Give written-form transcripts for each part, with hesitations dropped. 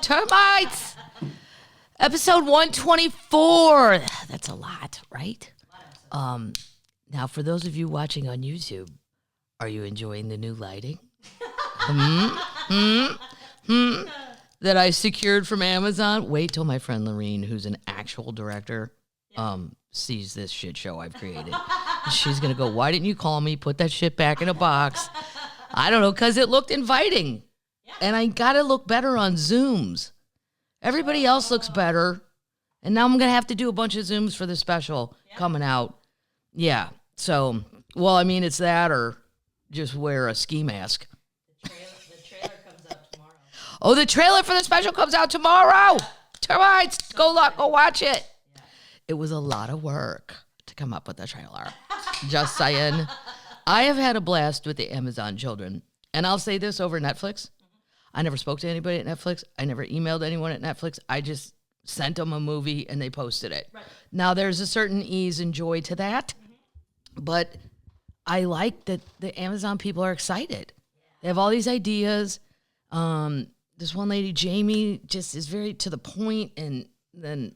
Termites! Episode 124. That's a lot, right? Now, for those of you watching on YouTube, are you enjoying the new lighting? That I secured from Amazon? Wait till my friend Lorene, who's an actual director, sees this shit show I've created. She's going to go, why didn't you call me? Put that shit back in a box. I don't know, because it looked inviting. Yeah. And I got to look better on Zooms. Everybody else looks better. And now I'm going to have to do a bunch of Zooms for the special coming out. Yeah. So, well, I mean, it's that or just wear a ski mask. The trailer comes out tomorrow. Oh, the trailer for the special comes out tomorrow. Termites, go watch it. Yeah. It was a lot of work to come up with the trailer. Just saying. I have had a blast with the Amazon children. And I'll say this over Netflix. I never spoke to anybody at Netflix. I never emailed anyone at Netflix. I just sent them a movie and they posted it. Right. Now, there's a certain ease and joy to that. But I like that the Amazon people are excited. They have all these ideas. This one lady, Jamie, just is very to the point, and then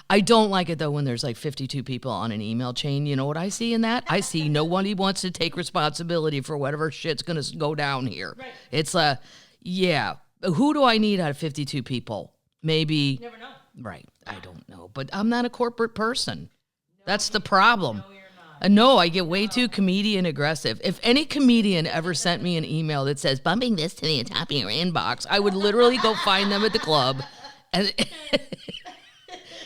I don't like it, though, when there's like 52 people on an email chain. You know what I see in that? I see nobody wants to take responsibility for whatever shit's going to go down here. Right. It's who do I need out of 52 people? Maybe. You never know. Right. I don't know. But I'm not a corporate person. That's the problem. No, I get way too comedian aggressive. If any comedian ever sent me an email that says, bumping this to the top of your inbox, I would literally go find them at the club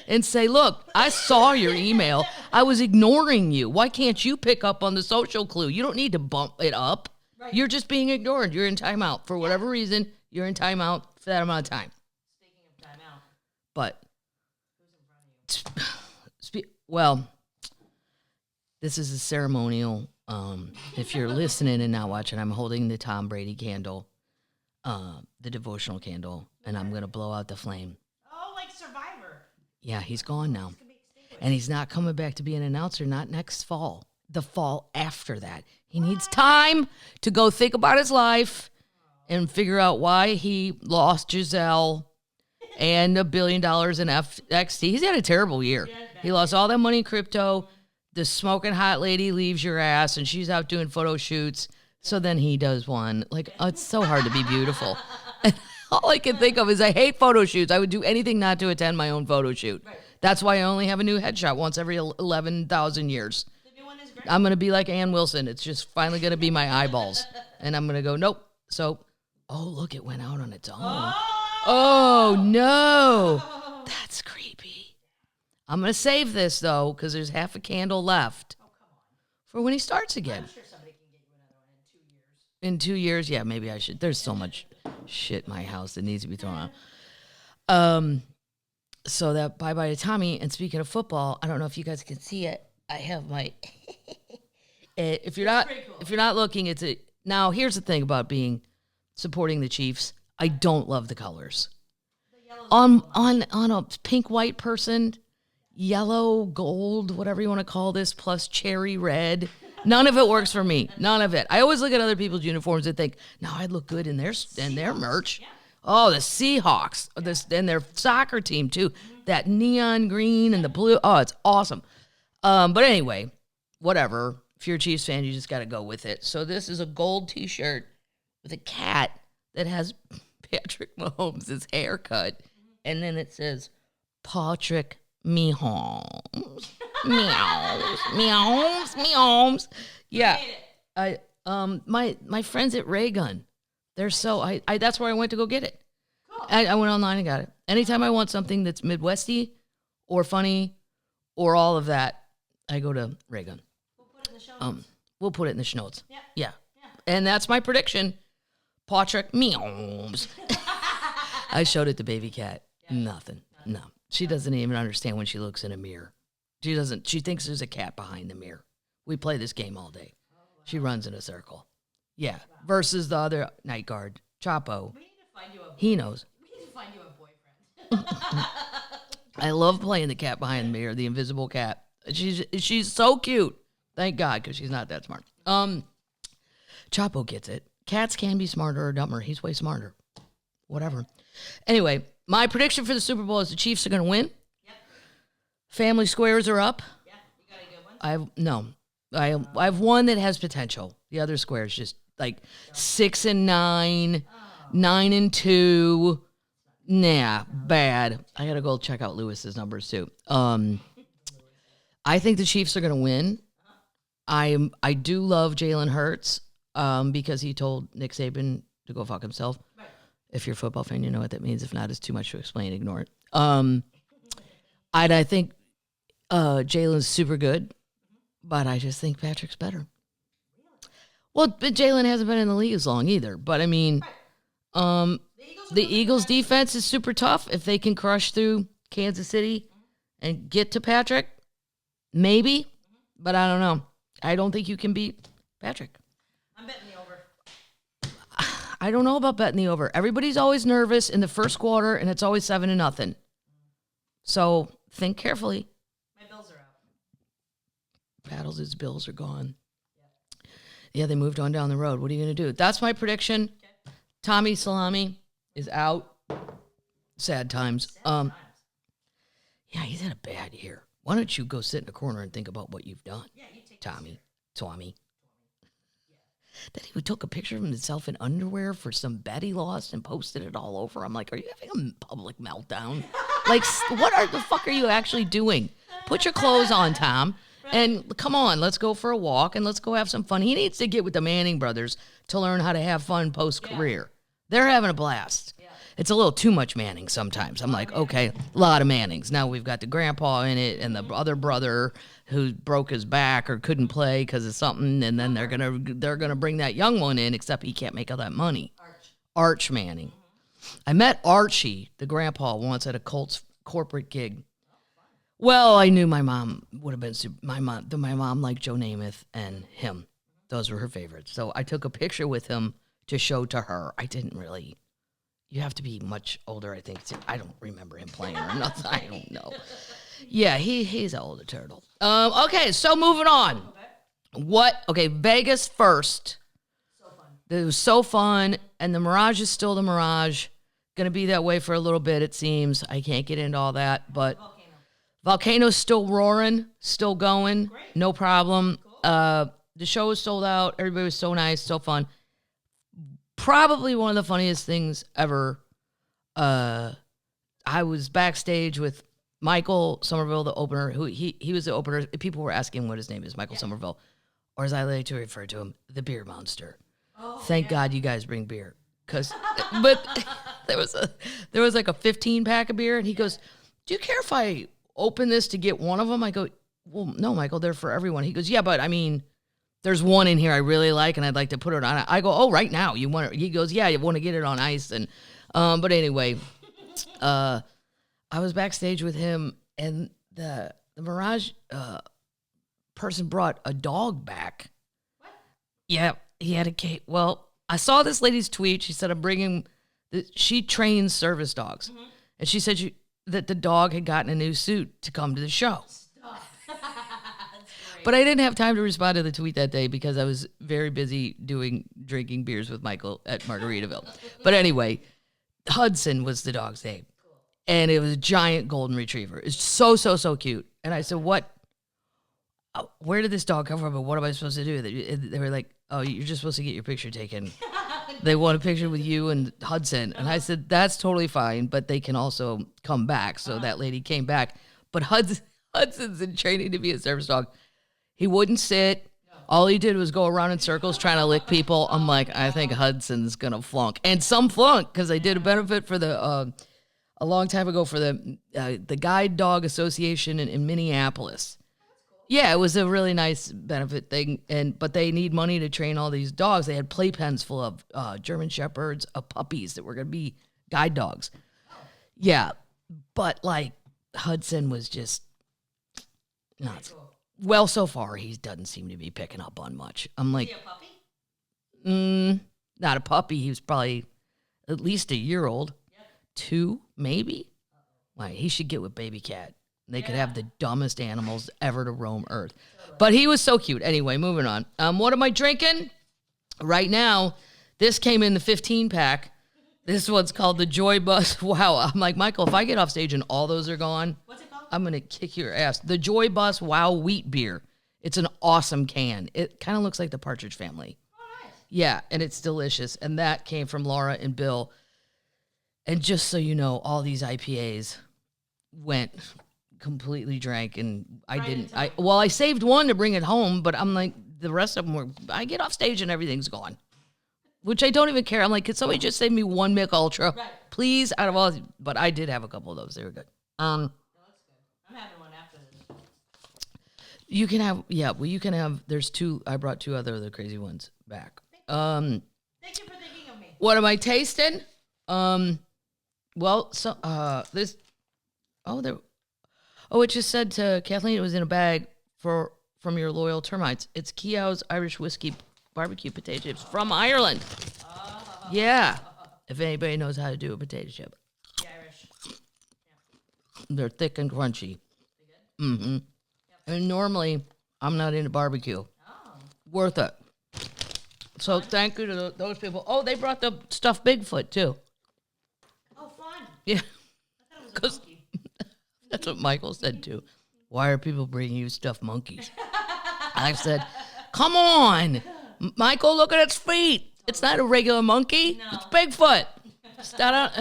and say, look, I saw your email. I was ignoring you. Why can't you pick up on the social clue? You don't need to bump it up. Right. You're just being ignored. You're in timeout. For whatever reason, you're in timeout for that amount of time. Speaking of timeout. But, who's in front of you? Well, this is a ceremonial. If you're listening and not watching, I'm holding the Tom Brady candle, the devotional candle, and I'm going to blow out the flame. Oh, like Survivor. Yeah, he's gone now. And he's not coming back to be an announcer, not next fall. The fall after that. He needs time to go think about his life and figure out why he lost Giselle and $1 billion in FXT. He's had a terrible year. He lost all that money in crypto. The smoking hot lady leaves your ass, and she's out doing photo shoots. So then he does one. Like, it's so hard to be beautiful. And all I can think of is I hate photo shoots. I would do anything not to attend my own photo shoot. Right. That's why I only have a new headshot once every 11,000 years. The new one is great. I'm going to be like Ann Wilson. It's just finally going to be my eyeballs. And I'm going to go, nope. So, oh, look, it went out on its own. Oh no. That's creepy. I'm going to save this, though, because there's half a candle left. Oh, come on. For when he starts again. I'm sure somebody can get you another one in 2 years. In 2 years? Yeah, maybe I should. There's so much shit in my house that needs to be thrown out. So that bye-bye to Tommy. And speaking of football, I don't know if you guys can see it. I have my... if you're not looking, it's a... Now, here's the thing about supporting the Chiefs. I don't love the colors. On a pink-white person... Yellow, gold, whatever you want to call this, plus cherry red. None of it works for me. None of it. I always look at other people's uniforms and think, no, I'd look good in their merch. Yeah. Oh, the Seahawks. And their soccer team, too. That neon green and the blue. Oh, it's awesome. But anyway, whatever. If you're a Chiefs fan, you just got to go with it. So this is a gold T-shirt with a cat that has Patrick Mahomes' haircut. And then it says, Pawtrick Meowhomes. Meowhomes. Yeah. My friends at Raygun, they're so I that's where I went to go get it. Cool. I went online and got it. Anytime I want something that's Midwesty or funny or all of that, I go to Raygun. We'll put it in the show notes. We'll put it in the show notes. Yeah. And that's my prediction. Pawtrick Meowhomes. I showed it to baby cat. Yeah. Nothing. No. She doesn't even understand when she looks in a mirror. She thinks there's a cat behind the mirror. We play this game all day. Oh, wow. She runs in a circle. Yeah. Wow. Versus the other night guard, Chapo. We need to find you a boyfriend. He knows. We need to find you a boyfriend. I love playing the cat behind the mirror, the invisible cat. She's so cute. Thank God, because she's not that smart. Chapo gets it. Cats can be smarter or dumber. He's way smarter. whatever. Anyway, my prediction for the Super Bowl is the Chiefs are going to win. Yep. Family squares are up. Yeah. You got a good one? I have one that has potential. The other squares just like 6 and 9, 9 and 2. Nah, bad. I got to go check out Lewis's numbers too. I think the Chiefs are going to win. I do love Jalen Hurts because he told Nick Saban to go fuck himself. Right. If you're a football fan, you know what that means. If not, it's too much to explain. Ignore it. I think Jalen's super good, but I just think Patrick's better. Well, but Jalen hasn't been in the league as long either. But I mean, the Eagles' defense is super tough. If they can crush through Kansas City and get to Patrick, maybe. But I don't know. I don't think you can beat Patrick. I'm betting the over. I don't know about betting the over. Everybody's always nervous in the first quarter, and it's always 7-0. So think carefully. My Bills are out. Paddles' Bills are gone. Yeah, they moved on down the road. What are you going to do? That's my prediction. Okay. Tommy Salami is out. Sad times. Yeah, he's had a bad year. Why don't you go sit in a corner and think about what you've done? Yeah, you take Tommy. Then he took a picture of himself in underwear for some bet he lost and posted it all over. I'm like, are you having a public meltdown? Like, what the fuck are you actually doing? Put your clothes on, Tom. And come on, let's go for a walk and let's go have some fun. He needs to get with the Manning brothers to learn how to have fun post-career. They're having a blast. Yeah. It's a little too much Manning sometimes. I'm like, okay, a lot of Mannings. Now we've got the grandpa in it and the other brother who broke his back or couldn't play because of something, and then they're gonna bring that young one in, except he can't make all that money. Arch Manning. Mm-hmm. I met Archie, the grandpa, once at a Colts corporate gig. Well, I knew my mom would have been my mom liked Joe Namath and him. Those were her favorites. So I took a picture with him to show to her. I didn't really. You have to be much older, I think. I don't remember him playing or nothing. I don't know. Yeah, he's an older turtle. Okay, so moving on. Okay, Vegas first. So fun. It was so fun, and the Mirage is still the Mirage. Going to be that way for a little bit, it seems. I can't get into all that, but Volcano's still roaring, still going. Great. No problem. Cool. The show was sold out. Everybody was so nice, so fun. Probably one of the funniest things ever. I was backstage with Michael Somerville, the opener. Who he was the opener. People were asking what his name is, Michael Somerville, or as I like to refer to him, the beer monster. Oh, thank God you guys bring beer, but there was like a 15-pack of beer, and he goes, "Do you care if I open this to get one of them?" I go, "Well, no, Michael, they're for everyone." He goes, "Yeah, but I mean, there's one in here I really like, and I'd like to put it on." I go, "Oh, right now you want it?" He goes, "Yeah, you want to get it on ice." And but anyway, I was backstage with him, and the Mirage person brought a dog back. What? Yeah, he had a cake. Well, I saw this lady's tweet. She said, "I'm bringing." She trains service dogs, and she said that the dog had gotten a new suit to come to the show. But I didn't have time to respond to the tweet that day because I was very busy drinking beers with Michael at Margaritaville. But anyway, Hudson was the dog's name. Cool. And it was a giant golden retriever. It's so, so, so cute. And I said, where did this dog come from and what am I supposed to do? They were like, "Oh, you're just supposed to get your picture taken." They want a picture with you and Hudson. And I said, "That's totally fine, but they can also come back." So that lady came back. But Hudson's in training to be a service dog. He wouldn't sit. All he did was go around in circles trying to lick people. I'm like, I think Hudson's going to flunk. And some flunk, because I did a benefit for a long time ago for the Guide Dog Association in Minneapolis. Yeah, it was a really nice benefit thing. But they need money to train all these dogs. They had playpens full of German Shepherds, of puppies that were going to be guide dogs. Yeah, but like Hudson was just nuts. Well, so far, he doesn't seem to be picking up on much. I'm like, is he a puppy? Not a puppy. He was probably at least a year old. Yep. 2, maybe. Like, he should get with Baby Cat. They could have the dumbest animals ever to roam Earth. Totally. But he was so cute. Anyway, moving on. What am I drinking? Right now, this came in the 15-pack. This one's called the Joy Bus. Wow. I'm like, Michael, if I get off stage and all those are gone, What's it called? I'm going to kick your ass. The Joy Bus Wow Wheat Beer. It's an awesome can. It kind of looks like the Partridge Family. Oh, nice. Yeah, and it's delicious. And that came from Laura and Bill. And just so you know, all these IPAs went completely drank, and I didn't. I saved one to bring it home, but I'm like, the rest of them were, I get off stage and everything's gone. Which I don't even care. I'm like, could somebody just save me one Mick Ultra? Right. Please, out of all. But I did have a couple of those. They were good. Oh, that's good. I'm having one after this. You can have, you can have, there's two, I brought two other crazy ones back. Thank you for thinking of me. What am I tasting? It just said to Kathleen it was in a bag from your loyal termites. It's Keogh's Irish whiskey barbecue potato chips from Ireland. Yeah. If anybody knows how to do a potato chip. The Irish. They're thick and crunchy. They good? Mm-hmm. And normally, I'm not into barbecue. Oh. Worth it. So thank you to those people. Oh, they brought the stuffed Bigfoot, too. Oh, fun. Yeah. I thought it was a monkey. That's what Michael said, too. Why are people bringing you stuffed monkeys? I said, come on. Michael, look at its feet. It's not a regular monkey. No. It's Bigfoot.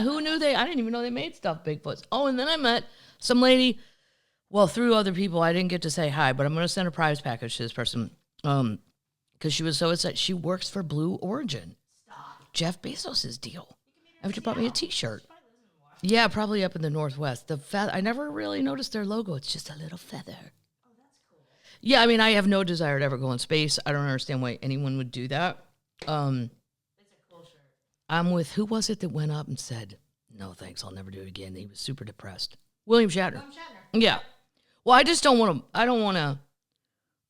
Who knew I didn't even know they made stuffed Bigfoots. Oh, and then I met some lady, well, through other people. I didn't get to say hi, but I'm going to send a prize package to this person because she was so excited. She works for Blue Origin. Stop. Jeff Bezos' deal. And she bought me a T-shirt. She probably lives in Washington. Yeah, probably up in the Northwest. I never really noticed their logo. It's just a little feather. Oh, that's cool. Yeah, I mean, I have no desire to ever go in space. I don't understand why anyone would do that. It's a cool shirt. I'm with, who was it that went up and said, no, thanks, I'll never do it again. He was super depressed. William Shatner. Shatner. Yeah. Well, I just don't want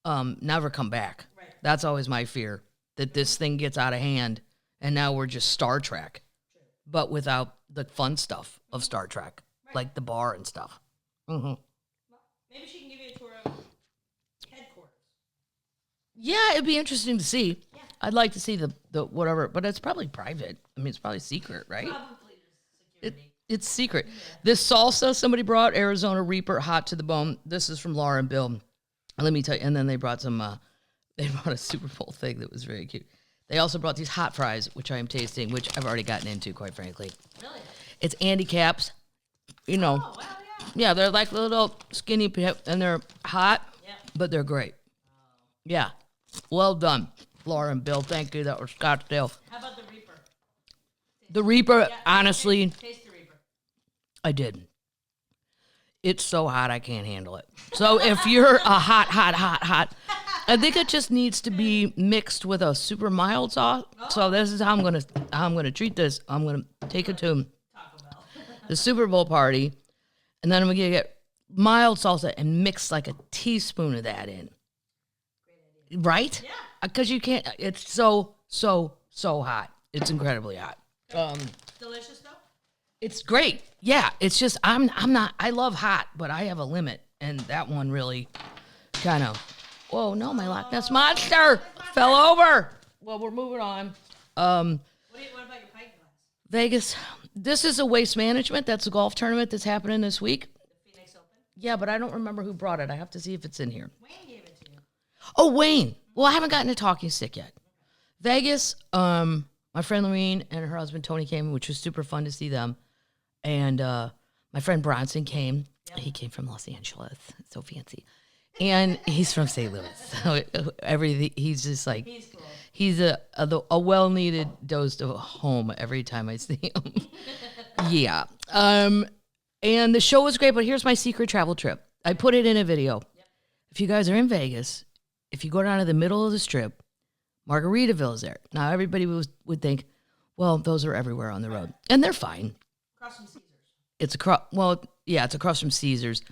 to never come back. Right. That's always my fear, that this thing gets out of hand and now we're just Star Trek, but without the fun stuff of Star Trek, like the bar and stuff. Mm-hmm. Well, maybe she can give you a tour of headquarters. Yeah, it'd be interesting to see. Yeah. I'd like to see the whatever, but it's probably private. I mean, it's probably secret, right? Probably security. It's secret. Yeah. This salsa somebody brought, Arizona Reaper, hot to the bone. This is from Laura and Bill. And let me tell you, and then they brought they brought a Super Bowl thing that was very cute. They also brought these hot fries, which I am tasting, which I've already gotten into, quite frankly. Really? It's Andy Capps. You know. Oh, well, yeah. Yeah, they're like little skinny, and they're hot, but they're great. Yeah. Well done, Laura and Bill. Thank you. That was Scottsdale. How about the Reaper? The Reaper, Yeah, honestly, taste the Reaper. I did. It's so hot, I can't handle it. So if you're a hot, I think it just needs to be mixed with a super mild sauce. So this is how I'm gonna treat this. I'm gonna take it to Taco Bell. the Super Bowl party, and then I'm gonna get mild salsa and mix like a teaspoon of that in. Great idea. Right? Yeah. Because you can't. It's so hot. It's incredibly hot. Delicious though. It's great. Yeah. It's just I'm not. I love hot, but I have a limit, and that one really kind of. Whoa! No, my Loch Ness monster fell over. Well, we're moving on. What about your pint glass? Vegas. This is a Waste Management. That's a golf tournament that's happening this week. The Phoenix Open? Yeah, but I don't remember who brought it. I have to see if it's in here. Wayne gave it to you. Oh, Wayne. Well, I haven't gotten to talking stick yet. Vegas, my friend Lorene and her husband Tony came, which was super fun to see them. And my friend Bronson came. Yep. He came from Los Angeles. So fancy. And he's from St. Louis. So everything, he's just like, He's cool. He's a well-needed dose of home every time I see him. Yeah. And the show was great, but here's my secret travel trip. I put it in a video. Yep. If you guys are in Vegas, if you go down to the middle of the strip, Margaritaville is there. Now, everybody would think, well, those are everywhere on the road. And they're fine. Across from Caesars. It's across from Caesars,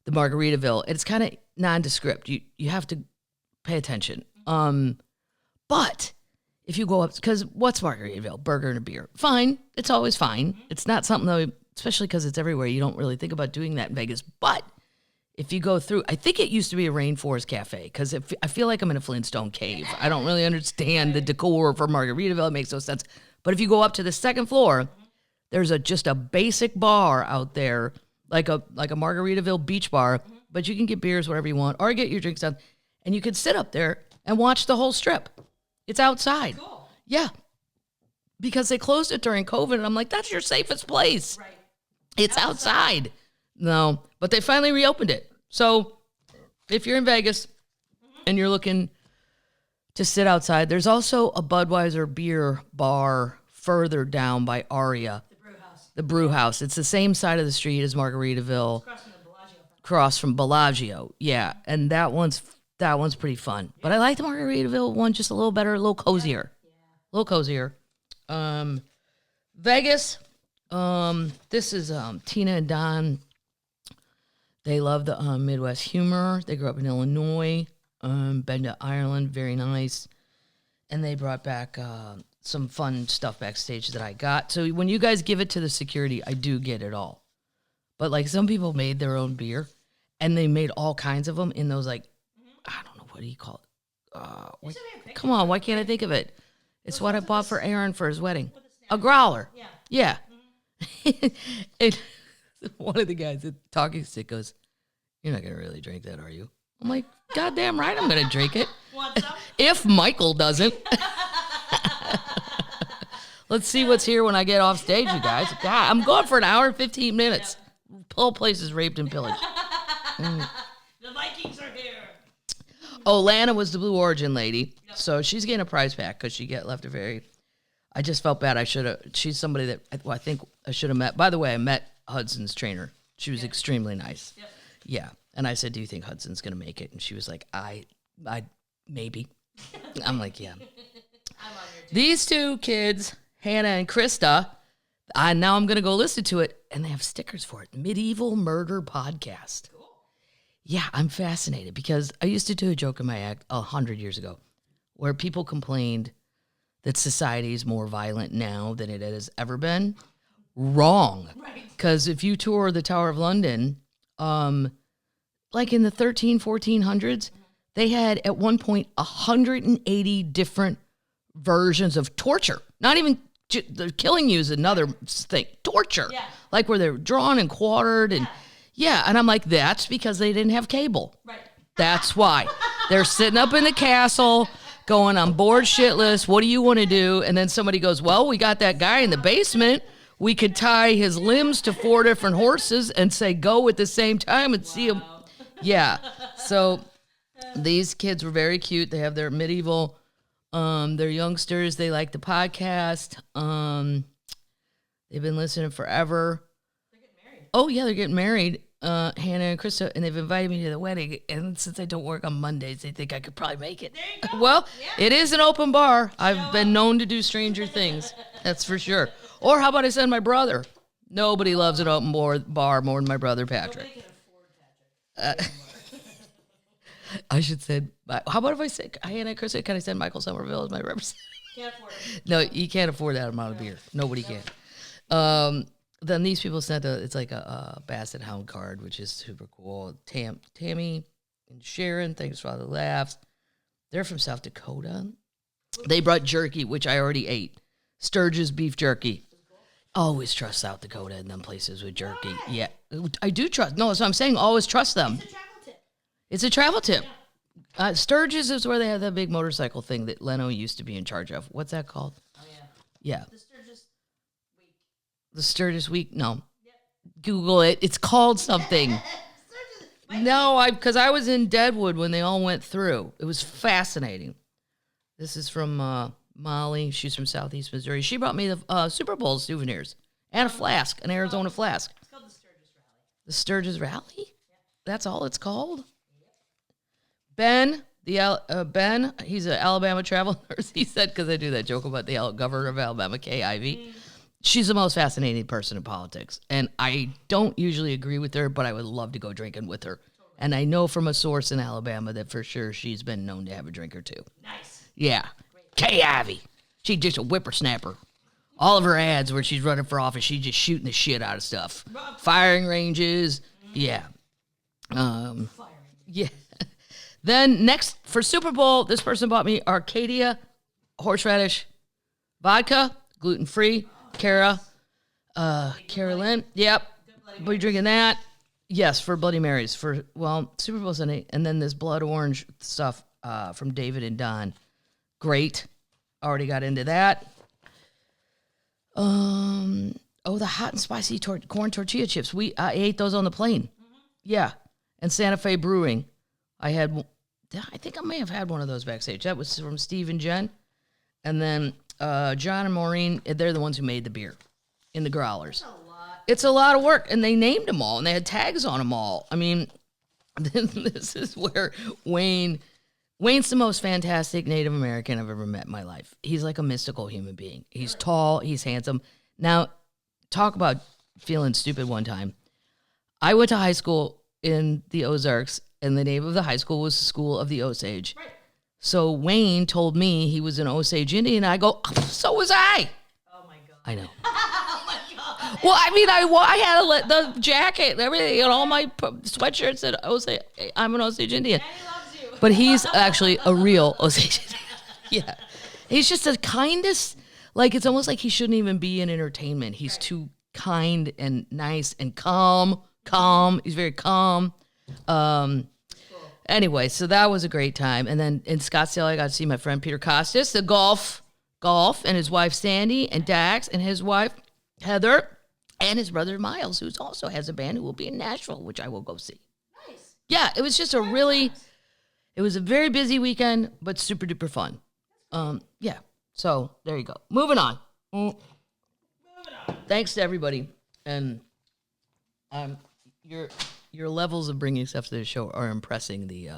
the Margaritaville. It's kind of nondescript. You have to pay attention. But if you go up, because what's Margaritaville? Burger and a beer. Fine. It's always fine. It's not something though, especially because it's everywhere. You don't really think about doing that in Vegas. But if you go through, I think it used to be a Rainforest Cafe, because I feel like I'm in a Flintstone cave. I don't really understand the decor for Margaritaville. It makes no sense. But if you go up to the second floor, there's just a basic bar out there, like a Margaritaville beach bar, but you can get beers, whatever you want, or get your drinks done, and you can sit up there and watch the whole strip. It's outside. Cool. Yeah. Because they closed it during COVID, and I'm like, that's your safest place. Right. It's outside. No, but they finally reopened it. So if you're in Vegas and you're looking to sit outside, there's also a Budweiser beer bar further down by Aria. The brew house. It's the same side of the street as Margaritaville. Across from Bellagio. Yeah. And that one's pretty fun. Yeah. But I like the Margaritaville one just a little better, a little cozier. Yeah. A little cozier. Vegas. This is Tina and Don. They love the Midwest humor. They grew up in Illinois. Been to Ireland. Very nice. And they brought back some fun stuff backstage that I got. So when you guys give it to the security, I do get it all. But like some people made their own beer, and they made all kinds of them in those I don't know, what do you call it? Come on, why can't I think of it? It's what I bought for Aaron for his wedding. A growler. Yeah. And one of the guys at Talking Stick goes, "You're not gonna really drink that, are you?" I'm like, "Goddamn right, I'm gonna drink it. If Michael doesn't." Let's see what's here when I get off stage, you guys. God, I'm going for an hour and 15 minutes. Whole place is raped and pillaged. The Vikings are here. Oh, Lana was the Blue Origin lady. Yep. So she's getting a prize pack because she left a very... I just felt bad. She's somebody that I think I should have met. By the way, I met Hudson's trainer. She was extremely nice. Yep. Yeah. And I said, "Do you think Hudson's going to make it?" And she was like, I maybe. I'm like, yeah. I'm on your team. These two kids... Hannah and Krista, now I'm going to go listen to it, and they have stickers for it. Medieval Murder Podcast. Cool. Yeah, I'm fascinated because I used to do a joke in my act 100 years ago where people complained that society is more violent now than it has ever been. Wrong. Because if you tour the Tower of London, like in the 1400s, they had at one point 180 different versions of torture. Not even... The killing you is another thing. Torture. Yeah. Like where they're drawn and quartered. And yeah. And I'm like, that's because they didn't have cable. Right. That's why. They're sitting up in the castle going, "I'm bored shitless. What do you want to do?" And then somebody goes, "Well, we got that guy in the basement. We could tie his limbs to 4 different horses and say go at the same time and see him." Yeah. So these kids were very cute. They have their medieval... they're youngsters. They like the podcast. They've been listening forever. They're getting married. Oh, yeah, they're getting married. Hannah and Krista, and they've invited me to the wedding. And since I don't work on Mondays, they think I could probably make it. There you go. Well, yeah. It is an open bar. I've been known to do stranger things. That's for sure. Or how about I send my brother? Nobody loves an open bar more than my brother Patrick. Nobody can afford Patrick. I should say, how about if I say, Hannah and Krista, can I send Michael Somerville as my representative? Can't afford it. No, you can't afford that amount of beer. Nobody can. Then these people sent it's like a Basset Hound card, which is super cool. Tammy and Sharon, thanks for all the laughs. They're from South Dakota. They brought jerky, which I already ate. Sturgis beef jerky. Always trust South Dakota and them places with jerky. Why? Yeah, I do trust. No, so I'm saying always trust them. It's a travel tip. Sturgis is where they have that big motorcycle thing that Leno used to be in charge of. What's that called? Oh, yeah. Yeah. The Sturgis Week. The Sturgis Week? No. Yep. Google it. It's called something. No, because I was in Deadwood when they all went through. It was fascinating. This is from Molly. She's from Southeast Missouri. She brought me the Super Bowl souvenirs and a flask, an Arizona flask. It's called the Sturgis Rally. The Sturgis Rally? Yep. That's all it's called? Ben, Ben, he's an Alabama travel nurse. He said, because I do that joke about the governor of Alabama, Kay Ivey. She's the most fascinating person in politics. And I don't usually agree with her, but I would love to go drinking with her. And I know from a source in Alabama that for sure she's been known to have a drink or two. Nice. Yeah. Kay Ivey. She's just a whippersnapper. All of her ads where she's running for office, she's just shooting the shit out of stuff. Firing ranges. Yeah. Yeah. Then next for Super Bowl, this person bought me Arcadia horseradish vodka, gluten-free. Carolyn. Yep. Are you drinking that? Yes, for Bloody Marys. Super Bowl Sunday. And then this blood orange stuff from David and Don. Great. Already got into that. The hot and spicy corn tortilla chips. I ate those on the plane. Mm-hmm. Yeah. And Santa Fe Brewing. I think I may have had one of those backstage. That was from Steve and Jen. And then John and Maureen, they're the ones who made the beer in the growlers. It's a lot of work. And they named them all, and they had tags on them all. I mean, this is where Wayne's the most fantastic Native American I've ever met in my life. He's like a mystical human being. He's tall. He's handsome. Now, talk about feeling stupid one time. I went to high school in the Ozarks, and the name of the high school was School of the Osage. Right. So Wayne told me he was an Osage Indian. I go, so was I. Oh, my God. I know. Oh, my God. Well, I mean, I had the jacket and everything, and all my sweatshirts said, I'm an Osage Indian. Daddy loves you. But he's actually a real Osage Indian. Yeah. He's just the kindest, like, it's almost like he shouldn't even be in entertainment. He's too kind and nice and calm. He's very calm. Anyway, so that was a great time. And then in Scottsdale, I got to see my friend Peter Costas, the golf, and his wife Sandy, and Dax, and his wife Heather, and his brother Miles, who also has a band who will be in Nashville, which I will go see. Nice. Yeah, it was just it was a very busy weekend, but super duper fun. Yeah. So there you go. Moving on. Thanks to everybody, and your levels of bringing stuff to the show are impressing the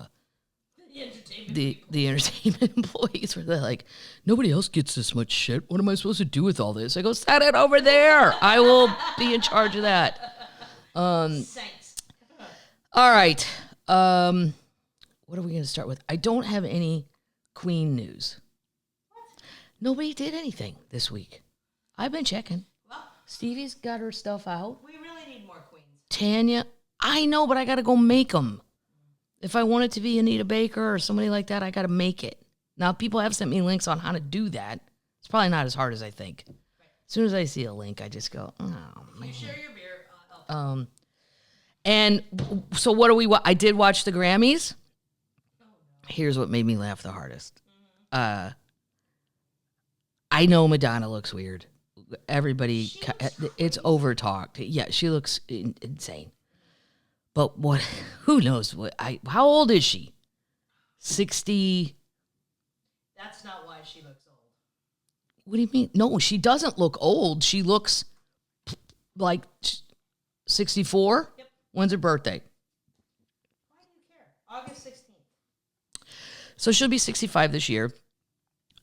entertainment employees, where they're like, nobody else gets this much shit. What am I supposed to do with all this? I go, set it over there. I will be in charge of that. Thanks. All right. What are we going to start with? I don't have any Queen news. What? Nobody did anything this week. I've been checking. Well, Stevie's got her stuff out. We really need more Queens. Tanya, I know, but I got to go make them. If I want it to be Anita Baker or somebody like that, I got to make it. Now, people have sent me links on how to do that. It's probably not as hard as I think. Right. As soon as I see a link, I just go, oh, man. You share your beer. And so what do we watch? I did watch the Grammys. Oh, no. Here's what made me laugh the hardest. Mm-hmm. I know Madonna looks weird. Everybody, it's over-talked. Yeah, she looks insane. But what? Who knows? How old is she? 60. That's not why she looks old. What do you mean? No, she doesn't look old. She looks like 64. Yep. When's her birthday? Why do you care? August 16th. So she'll be 65 this year.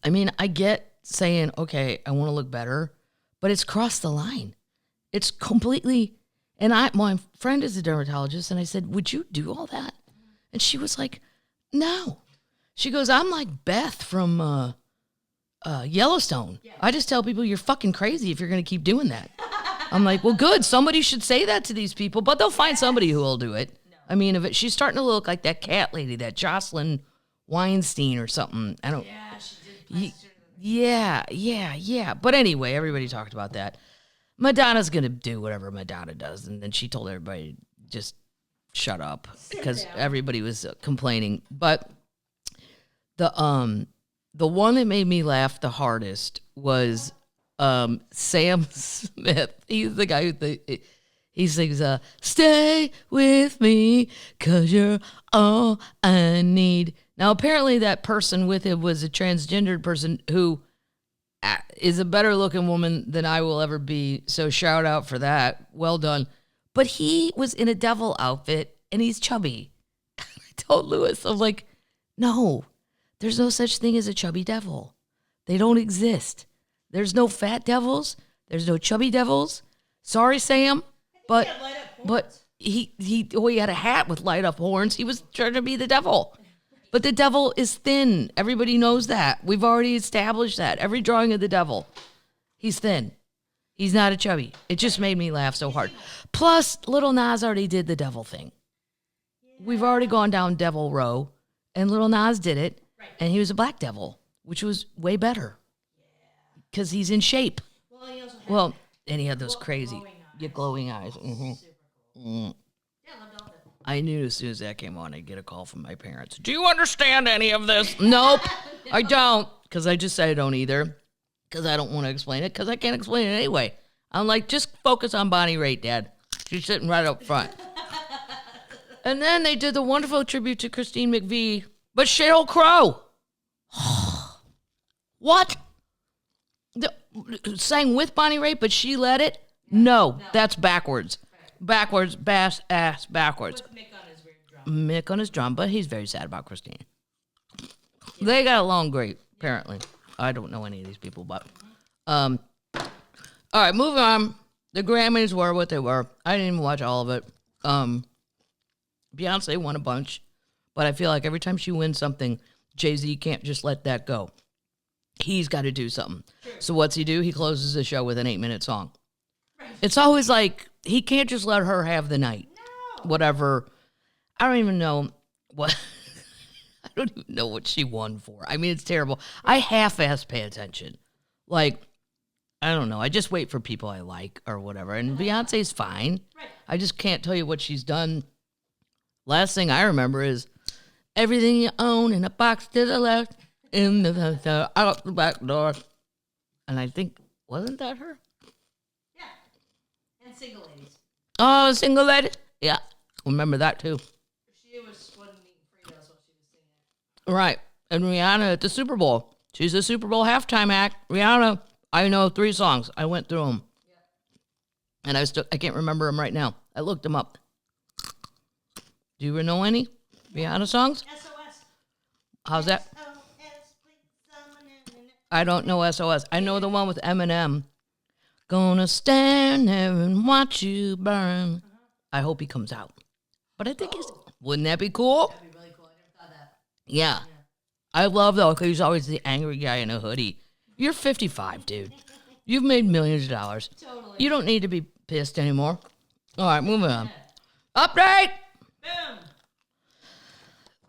I mean, I get saying, okay, I want to look better, but it's crossed the line. It's completely... And my friend is a dermatologist, and I said, would you do all that? And she was like, no. She goes, I'm like Beth from Yellowstone. Yeah. I just tell people you're fucking crazy if you're going to keep doing that. I'm like, well, good. Somebody should say that to these people, but they'll find somebody who will do it. No. I mean, she's starting to look like that cat lady, that Jocelyn Weinstein or something. I don't. Yeah, she did. Yeah. But anyway, everybody talked about that. Madonna's going to do whatever Madonna does. And then she told everybody, just shut up, because everybody was complaining. But the one that made me laugh the hardest was Sam Smith. He's the guy he sings, stay with me, 'cause you're all I need. Now, apparently that person with him was a transgendered person who is a better looking woman than I will ever be. So shout out for that. Well done. But he was in a devil outfit and he's chubby. I told Lewis, I'm like, no, there's no such thing as a chubby devil. They don't exist. There's no fat devils. There's no chubby devils. Sorry, Sam, but he had a hat with light up horns. He was trying to be the devil. But the devil is thin. Everybody knows that. We've already established that. Every drawing of the devil, he's thin. He's not a chubby. It just made me laugh so hard. Plus, Lil Nas already did the devil thing. Yeah. We've already gone down devil row, and Lil Nas did it, and he was a black devil, which was way better because he's in shape. Well, and he had those crazy, glowing eyes. Mm-hmm. Super cool. Yeah, I loved all of it. I knew as soon as that came on, I'd get a call from my parents. Do you understand any of this? Nope, I don't. Because I just said I don't either. Because I don't want to explain it. Because I can't explain it anyway. I'm like, just focus on Bonnie Raitt, Dad. She's sitting right up front. And then they did the wonderful tribute to Christine McVie. But Sheryl Crow. What? Sang with Bonnie Raitt, but she led it? No, that's backwards. Backwards, ass backwards. With Mick on his weird drum. Mick on his drum, but he's very sad about Christine. They got along great, apparently. I don't know any of these people, but all right, moving on. The Grammys were what they were. I didn't even watch all of it. Beyonce won a bunch, but I feel like every time she wins something, Jay-Z can't just let that go. He's got to do something. So what's he do? He closes the show with an 8-minute song. It's always like, he can't just let her have the night. No. Whatever. I don't even know what. I don't even know what she won for. I mean, it's terrible. I half-ass pay attention. Like, I don't know. I just wait for people I like or whatever. And Beyonce's fine. Right. I just can't tell you what she's done. Last thing I remember is everything you own in a box to the left, in the out the back door. And I think, wasn't that her? Yeah. And Single Ladies. Oh, Single Lady. Yeah. Remember that too. She wasn't eating Fritos while she was singing. Right. And Rihanna at the Super Bowl. She's a Super Bowl halftime act. Rihanna, I know 3 songs. I went through them. Yeah. And I can't remember them right now. I looked them up. Do you know any Rihanna songs? SOS. How's that? SOS, please, someone in it. I don't know SOS. I know the one with Eminem. Gonna stand there and watch you burn. I hope he comes out. But I think wouldn't that be cool? That'd be really cool. I never thought that. Yeah. I love, though, because he's always the angry guy in a hoodie. You're 55, dude. You've made millions of dollars. Totally. You don't need to be pissed anymore. All right, moving on. Update! Boom.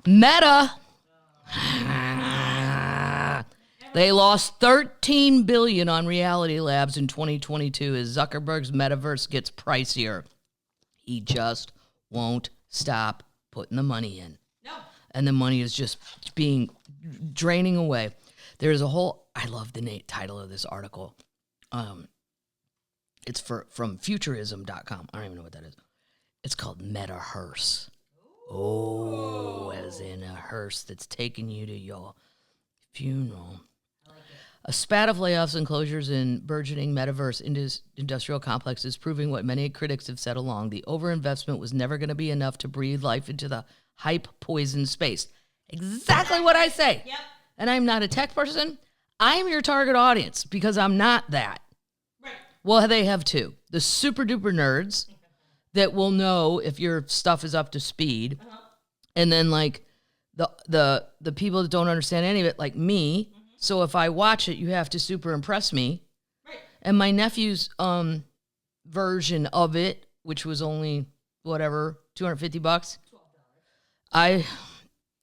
Meta. They lost $13 billion on Reality Labs in 2022 as Zuckerberg's metaverse gets pricier. He just won't stop putting the money in. No. And the money is just draining away. There's a whole, I love the title of this article. It's from futurism.com. I don't even know what that is. It's called Meta-Hearse. Oh, as in a hearse that's taking you to your funeral. A spat of layoffs and closures in burgeoning metaverse industrial complexes proving what many critics have said along. The overinvestment was never going to be enough to breathe life into the hype-poisoned space. Exactly what I say. Yep. And I'm not a tech person. I'm your target audience because I'm not that. Right. Well, they have 2. The super-duper nerds that will know if your stuff is up to speed. Uh-huh. And then, like, the people that don't understand any of it, like me. Mm-hmm. So if I watch it, you have to super impress me. Right. And my nephew's version of it, which was only, whatever, $250. $12.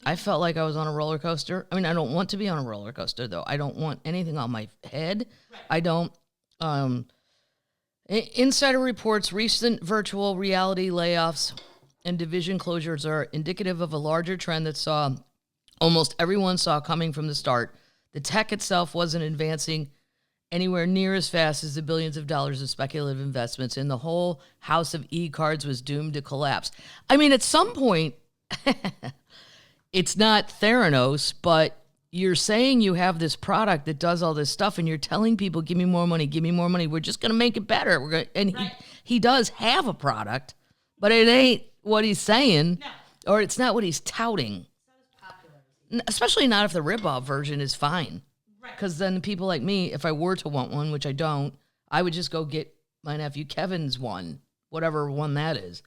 I felt like I was on a roller coaster. I mean, I don't want to be on a roller coaster, though. I don't want anything on my head. Right. I don't. Insider reports recent virtual reality layoffs and division closures are indicative of a larger trend that almost everyone saw coming from the start. The tech itself wasn't advancing anywhere near as fast as the billions of dollars of speculative investments, and the whole house of e-cards was doomed to collapse. I mean, at some point, it's not Theranos, but you're saying you have this product that does all this stuff, and you're telling people, give me more money, give me more money. We're just going to make it better. Right. He does have a product, but it ain't what he's saying, or it's not what he's touting. It's not as popular as he Especially not if the rip-off version is fine. Right. Because then people like me, if I were to want one, which I don't, I would just go get my nephew Kevin's one, whatever one that is.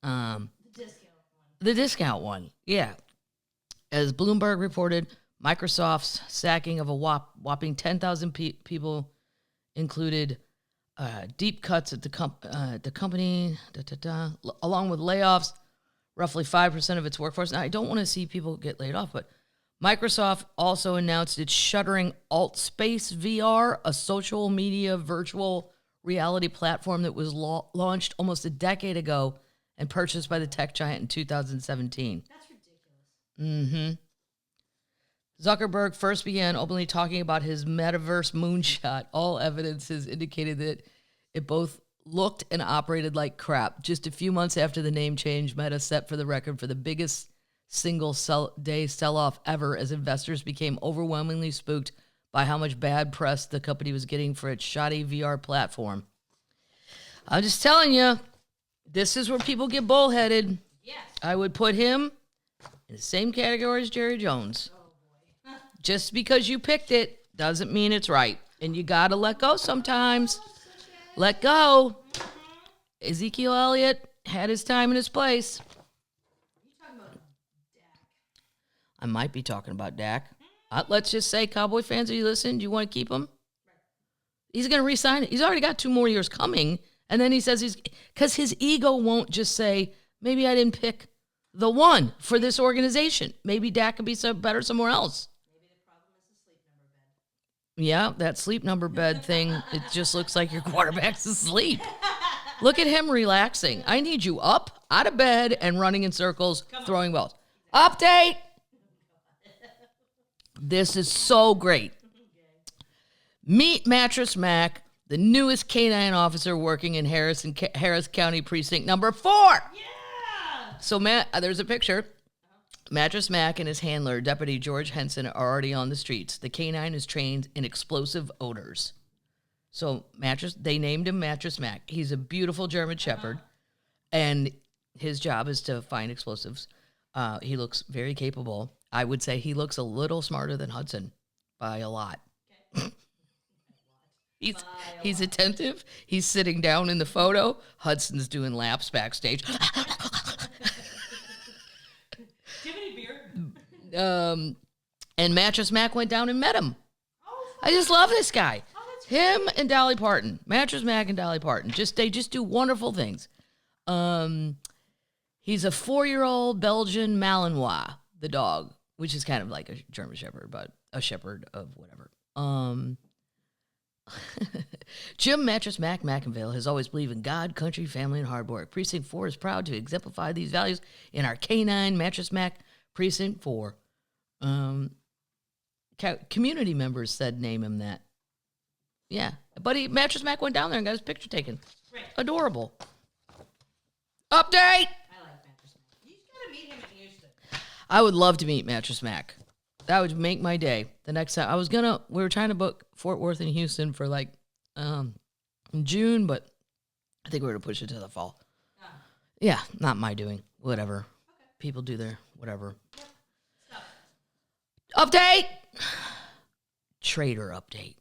The discount one. The discount one, yeah. As Bloomberg reported, Microsoft's sacking of a whopping 10,000 people included deep cuts at the company, along with layoffs, roughly 5% of its workforce. Now, I don't want to see people get laid off, but Microsoft also announced it's shuttering AltSpace VR, a social media virtual reality platform that was launched almost a decade ago and purchased by the tech giant in 2017. That's ridiculous. Zuckerberg first began openly talking about his metaverse moonshot. All evidence has indicated that it both looked and operated like crap. Just a few months after the name change, Meta set for the record for the biggest single day sell-off ever as investors became overwhelmingly spooked by how much bad press the company was getting for its shoddy VR platform. I'm just telling you, this is where people get bullheaded. Yes. I would put him in the same category as Jerry Jones. Just because you picked it doesn't mean it's right. And you got to let go sometimes. Let go. Ezekiel Elliott had his time and his place. You talking about Dak? I might be talking about Dak. Let's just say, Cowboy fans, are you listening? Do you want to keep him? Right. He's going to re-sign it. He's already got 2 more years coming. And then he says because his ego won't just say, maybe I didn't pick the one for this organization. Maybe Dak could be better somewhere else. Yeah, that sleep number bed thing, it just looks like your quarterback's asleep. Look at him relaxing. I need you up, out of bed, and running in circles, throwing balls. Update! This is so great. Meet Mattress Mac, the newest canine officer working in Harris County Precinct number 4. Yeah! So, there's a picture. Mattress Mac and his handler, Deputy George Henson, are already on the streets. The canine is trained in explosive odors. So they named him Mattress Mac. He's a beautiful German Shepherd, and his job is to find explosives. He looks very capable. I would say he looks a little smarter than Hudson by a lot. Okay. He's attentive. He's sitting down in the photo. Hudson's doing laps backstage. And Mattress Mac went down and met him. I just love this guy. Him and Dolly Parton. Mattress Mac and Dolly Parton. They just do wonderful things. He's a 4-year-old Belgian Malinois, the dog, which is kind of like a German Shepherd, but a shepherd of whatever. Jim Mattress Mac McInville has always believed in God, country, family, and hard work. Precinct 4 is proud to exemplify these values in our canine Mattress Mac Precinct 4. Community members said name him that. Yeah. But Mattress Mac went down there and got his picture taken. Right. Adorable. Update! I like Mattress Mac. You just gotta meet him in Houston. I would love to meet Mattress Mac. That would make my day. The next time we were trying to book Fort Worth and Houston for in June, but I think we're gonna push it to the fall. Yeah, not my doing. Whatever. Okay. People do their whatever. Yep. Update! Trader update.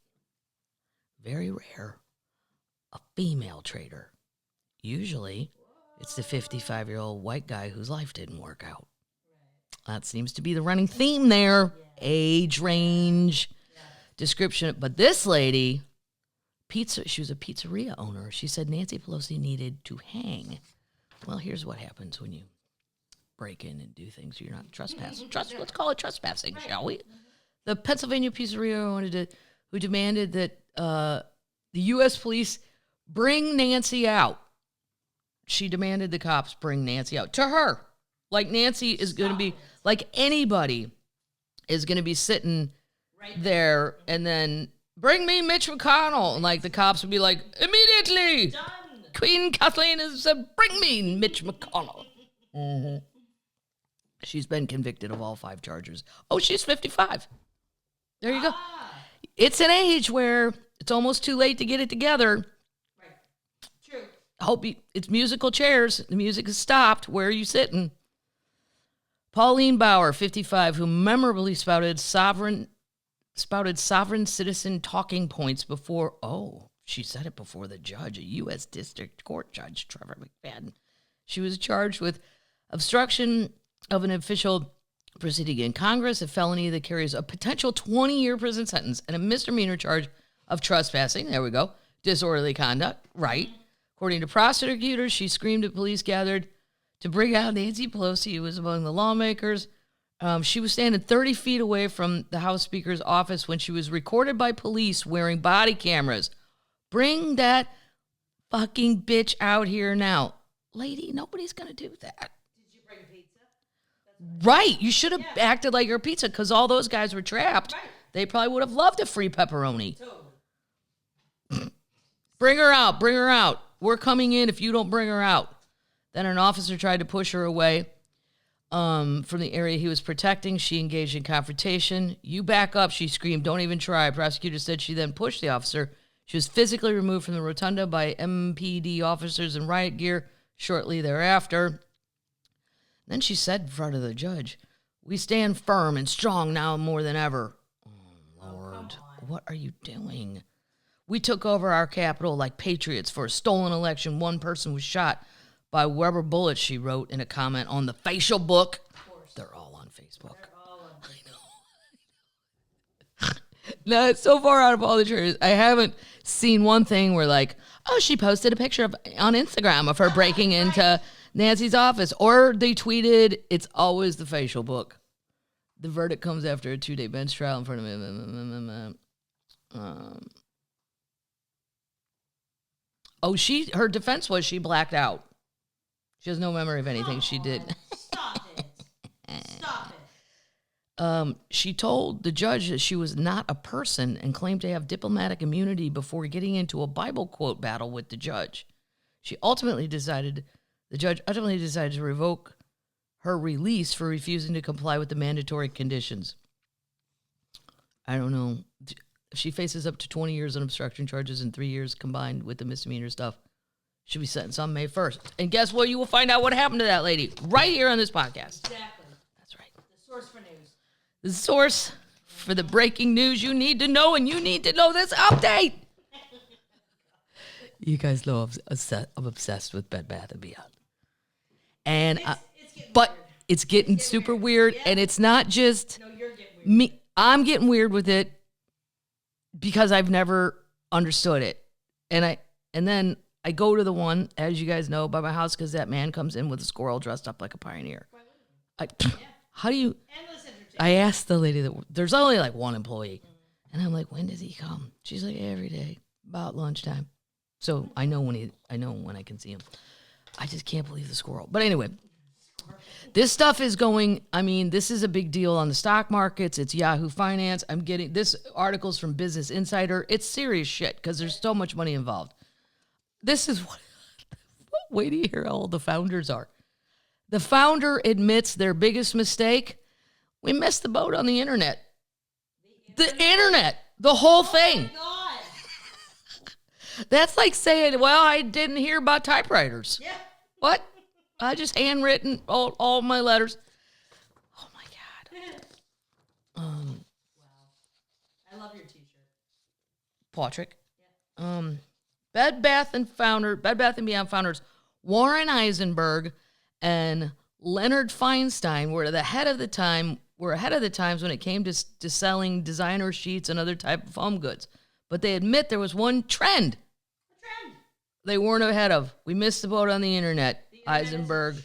Very rare. A female trader. Usually, it's the 55-year-old white guy whose life didn't work out. That seems to be the running theme there. Yeah. Age range, description. But this lady, she was a pizzeria owner. She said Nancy Pelosi needed to hang. Well, here's what happens when you break in and do things you're not trespassing. Let's call it trespassing, shall we? The Pennsylvania pizzeria who demanded that the U.S. police bring Nancy out. She demanded the cops bring Nancy out to her. Like Nancy is going to be, like anybody is going to be sitting there and then bring me Mitch McConnell. And like the cops would be like, immediately. Done. Queen Kathleen has said, bring me Mitch McConnell. Mm-hmm. She's been convicted of all 5 charges. Oh, she's 55. There you go. It's an age where it's almost too late to get it together. Right. True. It's musical chairs. The music has stopped. Where are you sitting? Pauline Bauer, 55, who memorably spouted sovereign citizen talking points before, she said it before the judge, a U.S. District Court Judge, Trevor McFadden. She was charged with obstruction of an official proceeding in Congress, a felony that carries a potential 20-year prison sentence, and a misdemeanor charge of trespassing. There we go. Disorderly conduct. Right. According to prosecutors, she screamed at police gathered to bring out Nancy Pelosi, who was among the lawmakers. She was standing 30 feet away from the House Speaker's office when she was recorded by police wearing body cameras. Bring that fucking bitch out here now. Lady, nobody's going to do that. Did you bring pizza? Right. You should have acted like your pizza because all those guys were trapped. Right. They probably would have loved a free pepperoni. Totally. Bring her out. Bring her out. We're coming in if you don't bring her out. Then an officer tried to push her away from the area he was protecting. She engaged in confrontation. You back up, she screamed. Don't even try. Prosecutor said she then pushed the officer. She was physically removed from the rotunda by MPD officers in riot gear shortly thereafter. Then she said in front of the judge, "We stand firm and strong now more than ever." Oh, Lord. What are you doing? "We took over our capital like patriots for a stolen election. One person was shot by rubber bullets," she wrote in a comment on the facial book. They're all on Facebook. I know. No, it's so far out of all the truth. I haven't seen one thing where like, oh, she posted a picture on Instagram of her breaking into Nancy's office. Or they tweeted, it's always the facial book. The verdict comes after a 2-day bench trial in front of her defense was she blacked out. She has no memory of anything she did. Stop it. Stop it. She told the judge that she was not a person and claimed to have diplomatic immunity before getting into a Bible quote battle with the judge. The judge ultimately decided to revoke her release for refusing to comply with the mandatory conditions. I don't know. She faces up to 20 years on obstruction charges and 3 years combined with the misdemeanor stuff. Should be sentenced on May 1st. And guess what? You will find out what happened to that lady right here on this podcast. Exactly. That's right. The source for news. The source for the breaking news you need to know, and you need to know this update. You guys know I'm obsessed with Bed Bath & Beyond. And it's getting super weird, and it's not just you're getting weird. me. I'm getting weird with it because I've never understood it. And then I go to the one, as you guys know, by my house because that man comes in with a squirrel dressed up like a pioneer. How do you... I asked the lady there's only like one employee. And I'm like, when does he come? She's like, every day, about lunchtime. So I know when I can see him. I just can't believe the squirrel. But anyway, this stuff is going, this is a big deal on the stock markets. It's Yahoo Finance. I'm getting this article's from Business Insider. It's serious shit because there's so much money involved. This is what wait till you hear how old the founders are. The founder admits their biggest mistake. We missed the boat on the internet. The internet. The whole thing. God. That's like saying, well, I didn't hear about typewriters. Yeah. What? I just handwritten all my letters. Oh, my God. Wow. I love your t-shirt. Pawtrick. Yeah. Bed Bath & Beyond founders Warren Eisenberg and Leonard Feinstein were ahead of the times when it came to selling designer sheets and other type of home goods. But they admit there was one trend. They weren't ahead of. We missed the boat on the internet. Eisenberg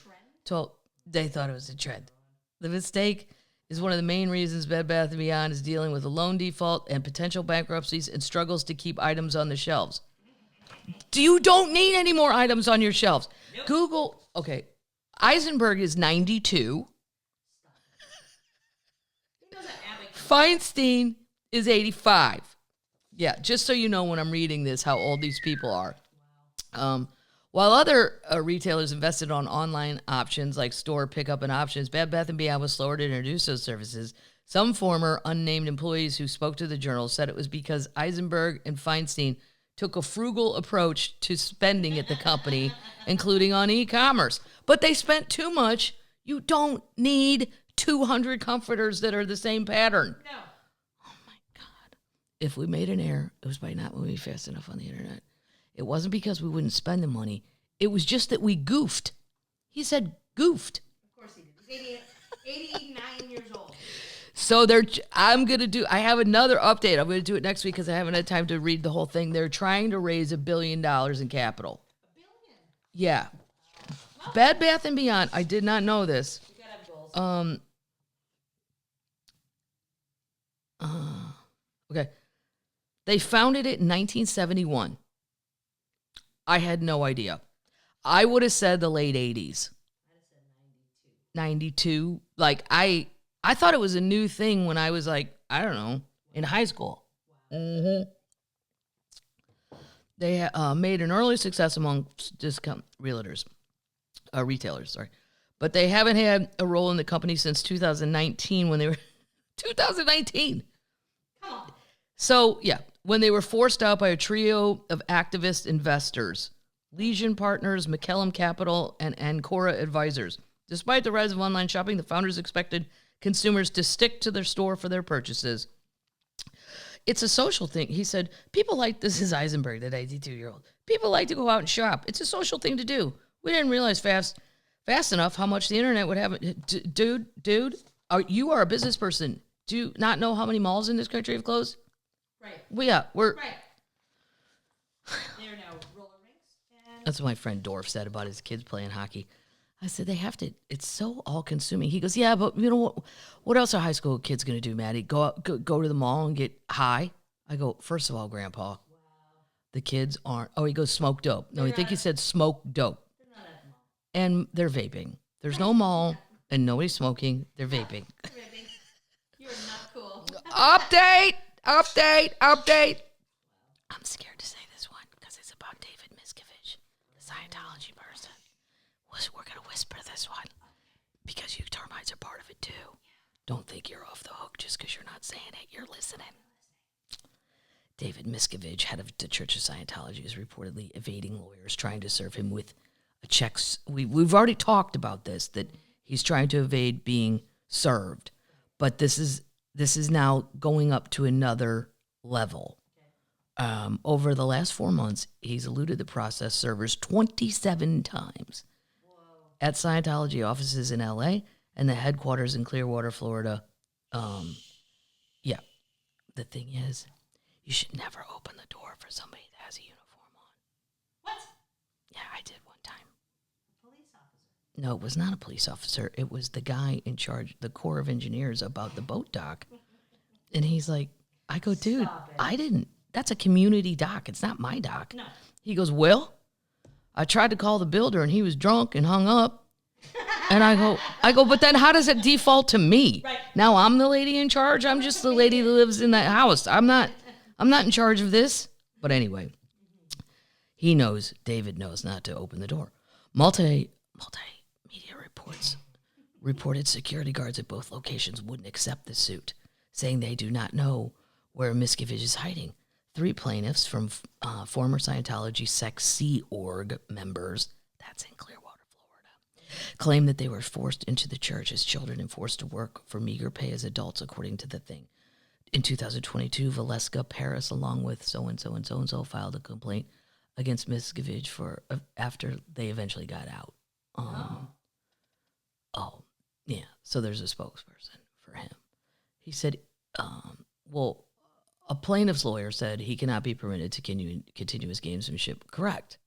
told they thought it was a trend. The mistake is one of the main reasons Bed Bath & Beyond is dealing with a loan default and potential bankruptcies and struggles to keep items on the shelves. You don't need any more items on your shelves. Nope. Google, okay, Eisenberg is 92. Feinstein is 85. Yeah, just so you know when I'm reading this, how old these people are. While other retailers invested on online options like store pickup and options, Bed Bath & Beyond was slower to introduce those services. Some former unnamed employees who spoke to the Journal said it was because Eisenberg and Feinstein took a frugal approach to spending at the company, including on e-commerce. But they spent too much. You don't need 200 comforters that are the same pattern. No. Oh, my God. If we made an error, it was by not moving fast enough on the internet. It wasn't because we wouldn't spend the money. It was just that we goofed. He said goofed. Of course he did. He's 89 years old. So I have another update. I'm going to do it next week because I haven't had time to read the whole thing. They're trying to raise $1 billion in capital. $1 billion? Yeah. Bed Bath & Beyond, I did not know this. You gotta have goals. Okay. They founded it in 1971. I had no idea. I would have said the late 80s. I'd have said 92. Like, I thought it was a new thing when I was like, I don't know, in high school. Mm-hmm. They made an early success among discount retailers, sorry. But they haven't had a role in the company since 2019 when they were... 2019. Come on. So, yeah, when they were forced out by a trio of activist investors, Legion Partners, McCallum Capital, and Ancora Advisors. Despite the rise of online shopping, the founders expected consumers to stick to their store for their purchases. It's a social thing. He said, people like, this is Eisenberg, that 82-year-old. People like to go out and shop. It's a social thing to do. We didn't realize fast enough how much the internet would have. Dude, you are a business person. Do you not know how many malls in this country have closed? Right. We're Right. They are now roller rinks. And That's what my friend Dorf said about his kids playing hockey. I said, they have to, it's so all-consuming. He goes, yeah, but you know what else are high school kids going to do, Maddie? Go to the mall and get high? I go, first of all, Grandpa, the kids aren't, he goes, smoke dope. No, I think he said smoke dope. they're not at the mall. And they're vaping. There's no mall and nobody's smoking. They're vaping. Baby, you are not cool. Update. I'm scared to say this one because it's about David Miscavige, the Scientology person. We're going to whisper this one because you termites are part of it too. Don't think you're off the hook just because you're not saying it. You're listening. David Miscavige, head of the Church of Scientology, is reportedly evading lawyers trying to serve him with a check. We've already talked about this, that he's trying to evade being served. But this is now going up to another level. Over the last 4 months, he's eluded the process servers 27 times. At Scientology offices in L.A. and the headquarters in Clearwater, Florida. The thing is, you should never open the door for somebody that has a uniform on. What? Yeah, I did one time. Police officer. No, it was not a police officer. It was the guy in charge, the Corps of Engineers, about the boat dock. And he's like, I go, dude, I didn't. That's a community dock. It's not my dock. No. He goes, well, I tried to call the builder and he was drunk and hung up. And I go, but then how does it default to me? Right. Now I'm the lady in charge. I'm just the lady that lives in that house. I'm not in charge of this. But anyway, David knows not to open the door. Multimedia reports reported security guards at both locations wouldn't accept the suit, saying they do not know where Miscavige is hiding. 3 plaintiffs from former Scientology Sec Sea Org members, that's in Clearwater, Florida, claim that they were forced into the church as children and forced to work for meager pay as adults, according to the thing. In 2022, Valeska Paris, along with so-and-so and so-and-so, filed a complaint against Miscavige after they eventually got out. So there's a spokesperson for him. He said, a plaintiff's lawyer said he cannot be permitted to continue his gamesmanship. Correct.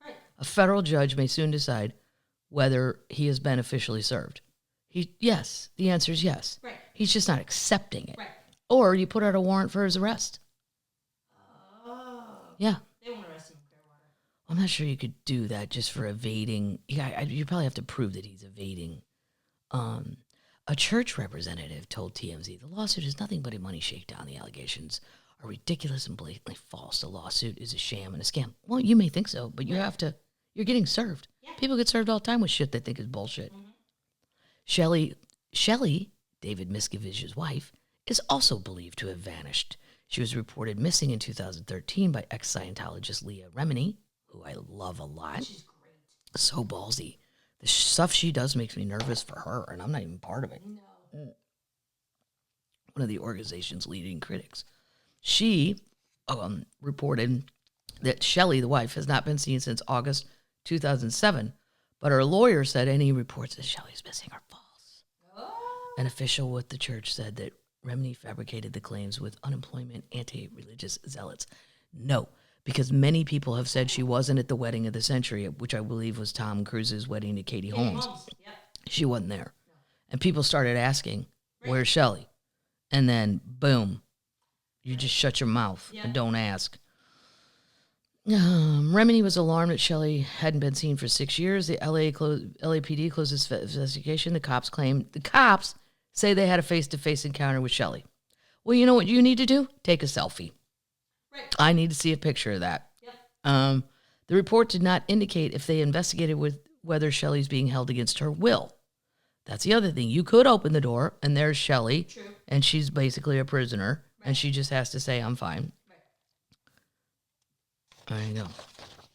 Right. A federal judge may soon decide whether he has been officially served. Yes, the answer is yes. Right. He's just not accepting it. Right. Or you put out a warrant for his arrest. Oh. Yeah. They won't arrest him in Clearwater. I'm not sure you could do that just for evading. You probably have to prove that he's evading. A church representative told TMZ the lawsuit is nothing but a money shakedown. The allegations are ridiculous and blatantly false. The lawsuit is a sham and a scam. Well, you may think so, but you're getting served. Yeah. People get served all the time with shit they think is bullshit. Mm-hmm. Shelley, David Miscavige's wife, is also believed to have vanished. She was reported missing in 2013 by ex-Scientologist Leah Remini, who I love a lot. She's great. So ballsy. The stuff she does makes me nervous for her, and I'm not even part of it. No. One of the organization's leading critics. She reported that Shelley, the wife, has not been seen since August 2007, but her lawyer said any reports that Shelley's missing are false. Oh. An official with the church said that Remini fabricated the claims with unemployment anti-religious zealots. No, because many people have said she wasn't at the wedding of the century, which I believe was Tom Cruise's wedding to Katie Holmes. Yep. She wasn't there. And people started asking, where's Shelley? And then, boom, you just shut your mouth and don't ask. Remini was alarmed that Shelley hadn't been seen for 6 years. The LAPD closed its investigation. The cops say they had a face-to-face encounter with Shelley. Well, you know what you need to do? Take a selfie. Right. I need to see a picture of that. Yep. The report did not indicate if they investigated with whether Shelley's being held against her will. That's the other thing. You could open the door, and there's Shelley, True. and she's basically a prisoner, Right. and she just has to say, I'm fine. Right. I know.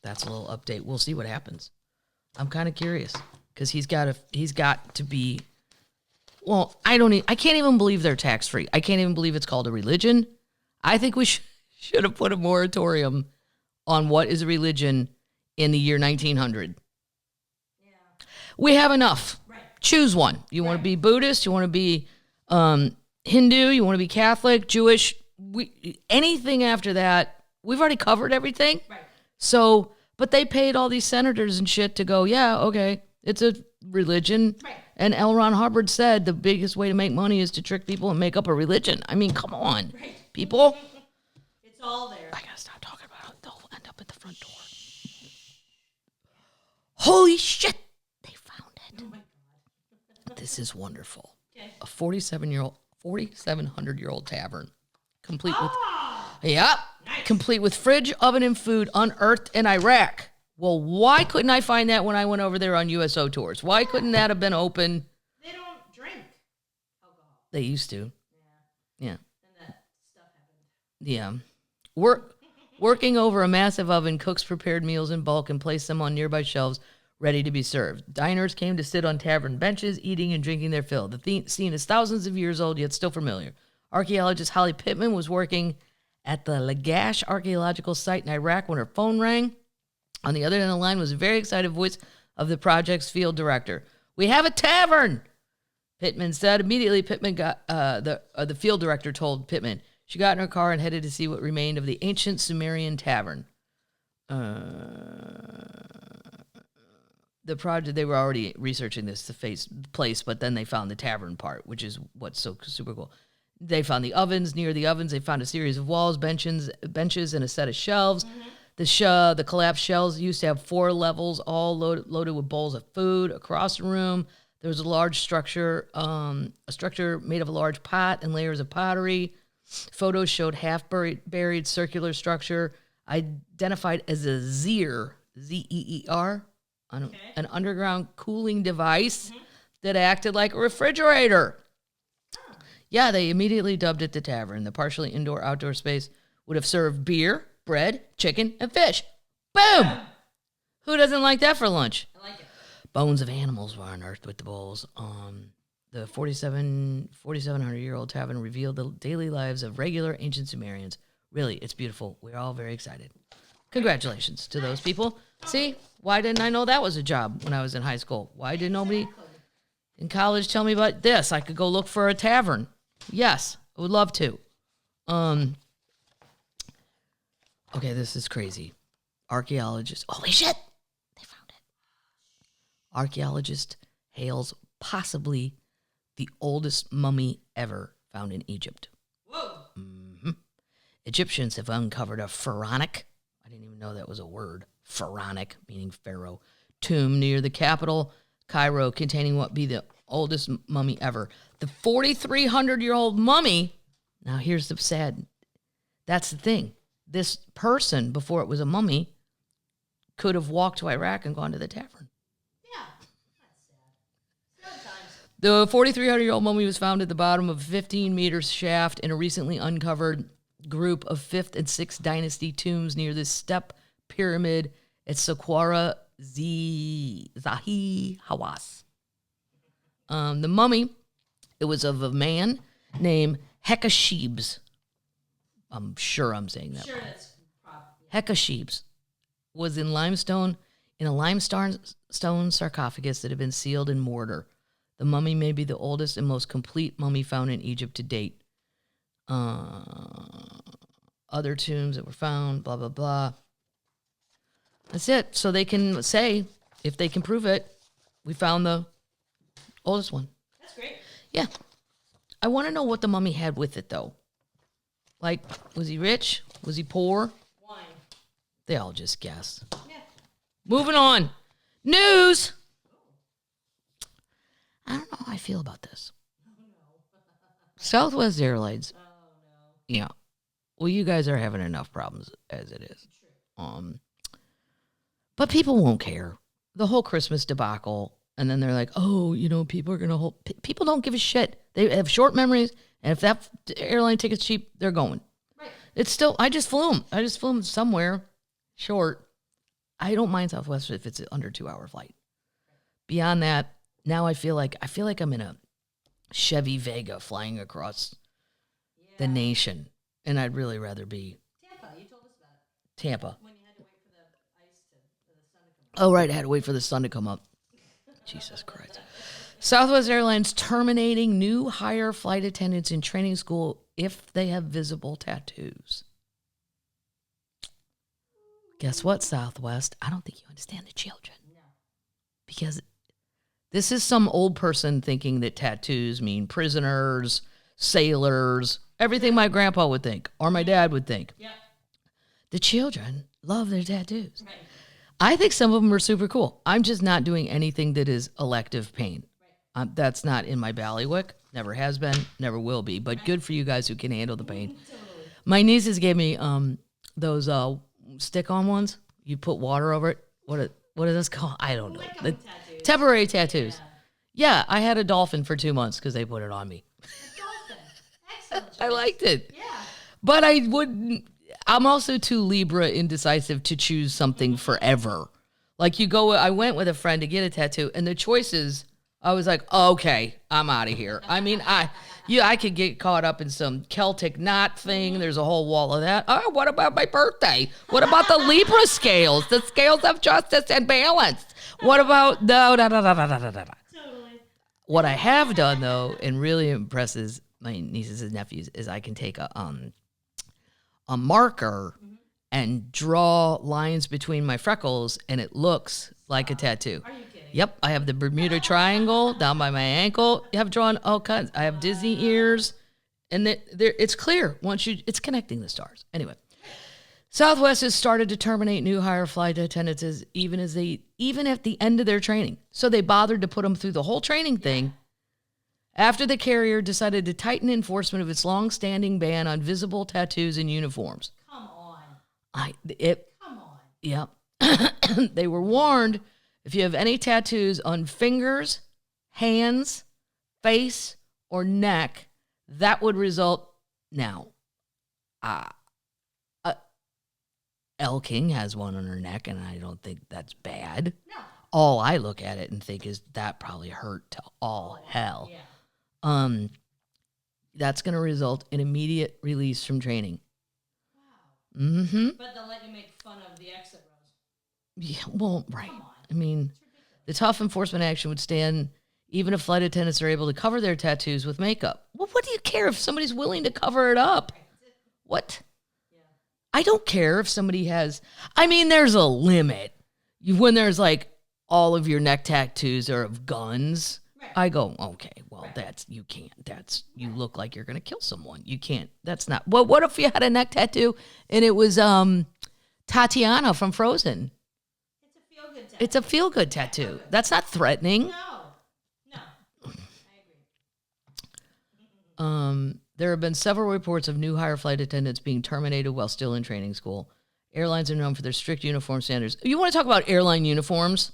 That's a little update. We'll see what happens. I'm kind of curious because he's got to be. Well, I can't even believe they're tax free. I can't even believe it's called a religion. I think we should have put a moratorium on what is a religion in the year 1900. Yeah. We have enough. Right. Choose one. You want to be Buddhist? You want to be Hindu? You want to be Catholic? Jewish? Anything after that? We've already covered everything. Right. So, but they paid all these senators and shit to go, yeah, okay, it's a religion. Right. And L. Ron Hubbard said the biggest way to make money is to trick people and make up a religion. I mean, come on, Right. people. It's all there. I gotta stop talking about it. They'll end up at the front door. Holy shit, they found it. Oh my God. This is wonderful. Okay. A 4,700-year-old tavern, complete with Nice. complete with fridge, oven, and food unearthed in Iraq. Well, why couldn't I find that when I went over there on USO tours? Why couldn't that have been open? They don't drink alcohol. They used to. Yeah. And that stuff happened. Yeah. Working over a massive oven, cooks prepared meals in bulk and placed them on nearby shelves ready to be served. Diners came to sit on tavern benches, eating and drinking their fill. The scene is thousands of years old, yet still familiar. Archaeologist Holly Pittman was working at the Lagash archaeological site in Iraq when her phone rang. On the other end of the line was a very excited voice of the project's field director. "We have a tavern," Pittman said. Immediately, Pittman got the field director told Pittman. She got in her car and headed to see what remained of the ancient Sumerian tavern. The project, they were already researching this place, but then they found the tavern part, which is what's so super cool. They found the ovens. Near the ovens, they found a series of walls, benches, and a set of shelves. Mm-hmm. The collapsed shelves used to have 4 levels, all loaded with bowls of food. Across the room, there was a large structure, made of a large pot and layers of pottery. Photos showed half-buried circular structure identified as a Zeer, Z-E-E-R, an underground cooling device that acted like a refrigerator. Yeah, they immediately dubbed it the tavern. The partially indoor-outdoor space would have served beer, bread, chicken, and fish. Boom! Who doesn't like that for lunch? I like it. Bones of animals were unearthed with the bowls. The 4,700-year-old tavern revealed the daily lives of regular ancient Sumerians. Really, it's beautiful. We're all very excited. Congratulations to those people. See, why didn't I know that was a job when I was in high school? Why did nobody in college tell me about this? I could go look for a tavern. Yes, I would love to. Okay, this is crazy. Archaeologist. Holy shit! They found it. Archaeologist hails possibly the oldest mummy ever found in Egypt. Whoa. Mm-hmm. Egyptians have uncovered a pharaonic, I didn't even know that was a word, pharaonic, meaning pharaoh, tomb near the capital, Cairo, containing what be the oldest mummy ever. The 4,300-year-old mummy, now here's the sad, that's the thing. This person, before it was a mummy, could have walked to Iraq and gone to the tavern. Yeah. That's sad. Sometimes. The 4,300-year-old mummy was found at the bottom of a 15-meter shaft in a recently uncovered group of 5th and 6th dynasty tombs near the step pyramid at Saqqara Zahi Hawass. The mummy, it was of a man named Hekashebes. I'm sure I'm saying that wrong. That's probably. Hekashebes was in a limestone sarcophagus that had been sealed in mortar. The mummy may be the oldest and most complete mummy found in Egypt to date. Other tombs that were found, blah, blah, blah. That's it. So they can say, if they can prove it, we found the oldest one. That's great. Yeah. I want to know what the mummy had with it, though. Like, was he rich? Was he poor? Wine. They all just guess. Yeah. Moving on. News. I don't know how I feel about this. Southwest Airlines. Yeah. Well, you guys are having enough problems as it is. But people won't care. The whole Christmas debacle, and then they're like, oh, people are going to hold. People don't give a shit. They have short memories, and if that airline ticket's cheap, they're going. Right. It's still, I just flew them somewhere short. I don't mind Southwest if it's an under 2-hour flight. Beyond that, now I feel like I'm in a Chevy Vega flying across the nation, and I'd really rather be Tampa. You told us about it. Tampa. When you had to wait for the sun to come up. Oh, right, I had to wait for the sun to come up. Jesus Christ. Southwest Airlines terminating new hire flight attendants in training school if they have visible tattoos. Guess what, Southwest? I don't think you understand the children. No. Because this is some old person thinking that tattoos mean prisoners, sailors, everything my grandpa would think or my dad would think. Yeah. The children love their tattoos. Right. I think some of them are super cool. I'm just not doing anything that is elective pain. Right. That's not in my ballywick. Never has been, never will be. But good for you guys who can handle the pain. Totally. My nieces gave me those stick-on ones. You put water over it. What is this called? I don't know. The temporary tattoos. Yeah, I had a dolphin for 2 months because they put it on me. A dolphin. Excellent. I liked it. Yeah. But I wouldn't. I'm also too Libra indecisive to choose something forever. Like I went with a friend to get a tattoo, and the choices, I was like, okay, I'm out of here. I mean, I could get caught up in some Celtic knot thing. There's a whole wall of that. Oh, what about my birthday? What about the Libra scales? The scales of justice and balance. What about Totally. What I have done though, and really impresses my nieces and nephews, is I can take a marker and draw lines between my freckles, and it looks like a tattoo. Are you kidding? Yep, I have the Bermuda Triangle down by my ankle. I have drawn all kinds. I have Disney ears, and it's clear once it's connecting the stars. Anyway, Southwest has started to terminate new hire flight attendants even at the end of their training. So they bothered to put them through the whole training thing after the carrier decided to tighten enforcement of its long-standing ban on visible tattoos and uniforms. Come on. Come on. Yep. They were warned, if you have any tattoos on fingers, hands, face, or neck, that would result. Now, Elle King has one on her neck, and I don't think that's bad. No. All I look at it and think is that probably hurt to all hell. Yeah. That's going to result in immediate release from training. Wow. Mm-hmm. But they'll let you make fun of the exit rows. Yeah, well, right. I mean, the tough enforcement action would stand even if flight attendants are able to cover their tattoos with makeup. Well, what do you care if somebody's willing to cover it up? What? Yeah. I don't care if somebody has. I mean, there's a limit. When there's like all of your neck tattoos are of guns. Right. I go, okay, well, you can't. You look like you're going to kill someone. You can't. That's not. Well, what if you had a neck tattoo and it was Tatiana from Frozen? It's a feel-good tattoo. That's not threatening. No. I agree. There have been several reports of new hire flight attendants being terminated while still in training school. Airlines are known for their strict uniform standards. You want to talk about airline uniforms?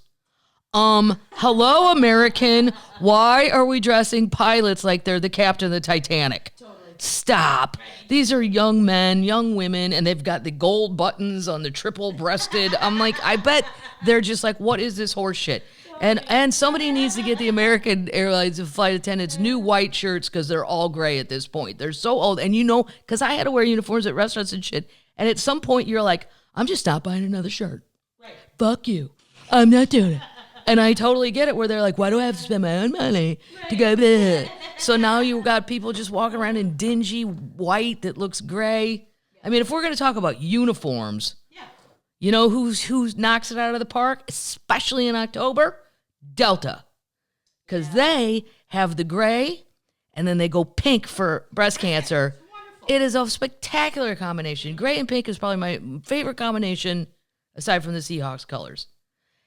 Hello, American. Why are we dressing pilots like they're the captain of the Titanic? Totally. Stop. These are young men, young women, and they've got the gold buttons on the triple-breasted. I'm like, I bet they're just like, what is this horse shit? And somebody needs to get the American Airlines flight attendants new white shirts because they're all gray at this point. They're so old. And because I had to wear uniforms at restaurants and shit. And at some point, you're like, I'm just not buying another shirt. Right. Fuck you. I'm not doing it. And I totally get it where they're like, why do I have to spend my own money to go there? So now you've got people just walking around in dingy white that looks gray. I mean, if we're going to talk about uniforms, you know who knocks it out of the park, especially in October? Delta. Because they have the gray, and then they go pink for breast cancer. It is a spectacular combination. Gray and pink is probably my favorite combination aside from the Seahawks colors.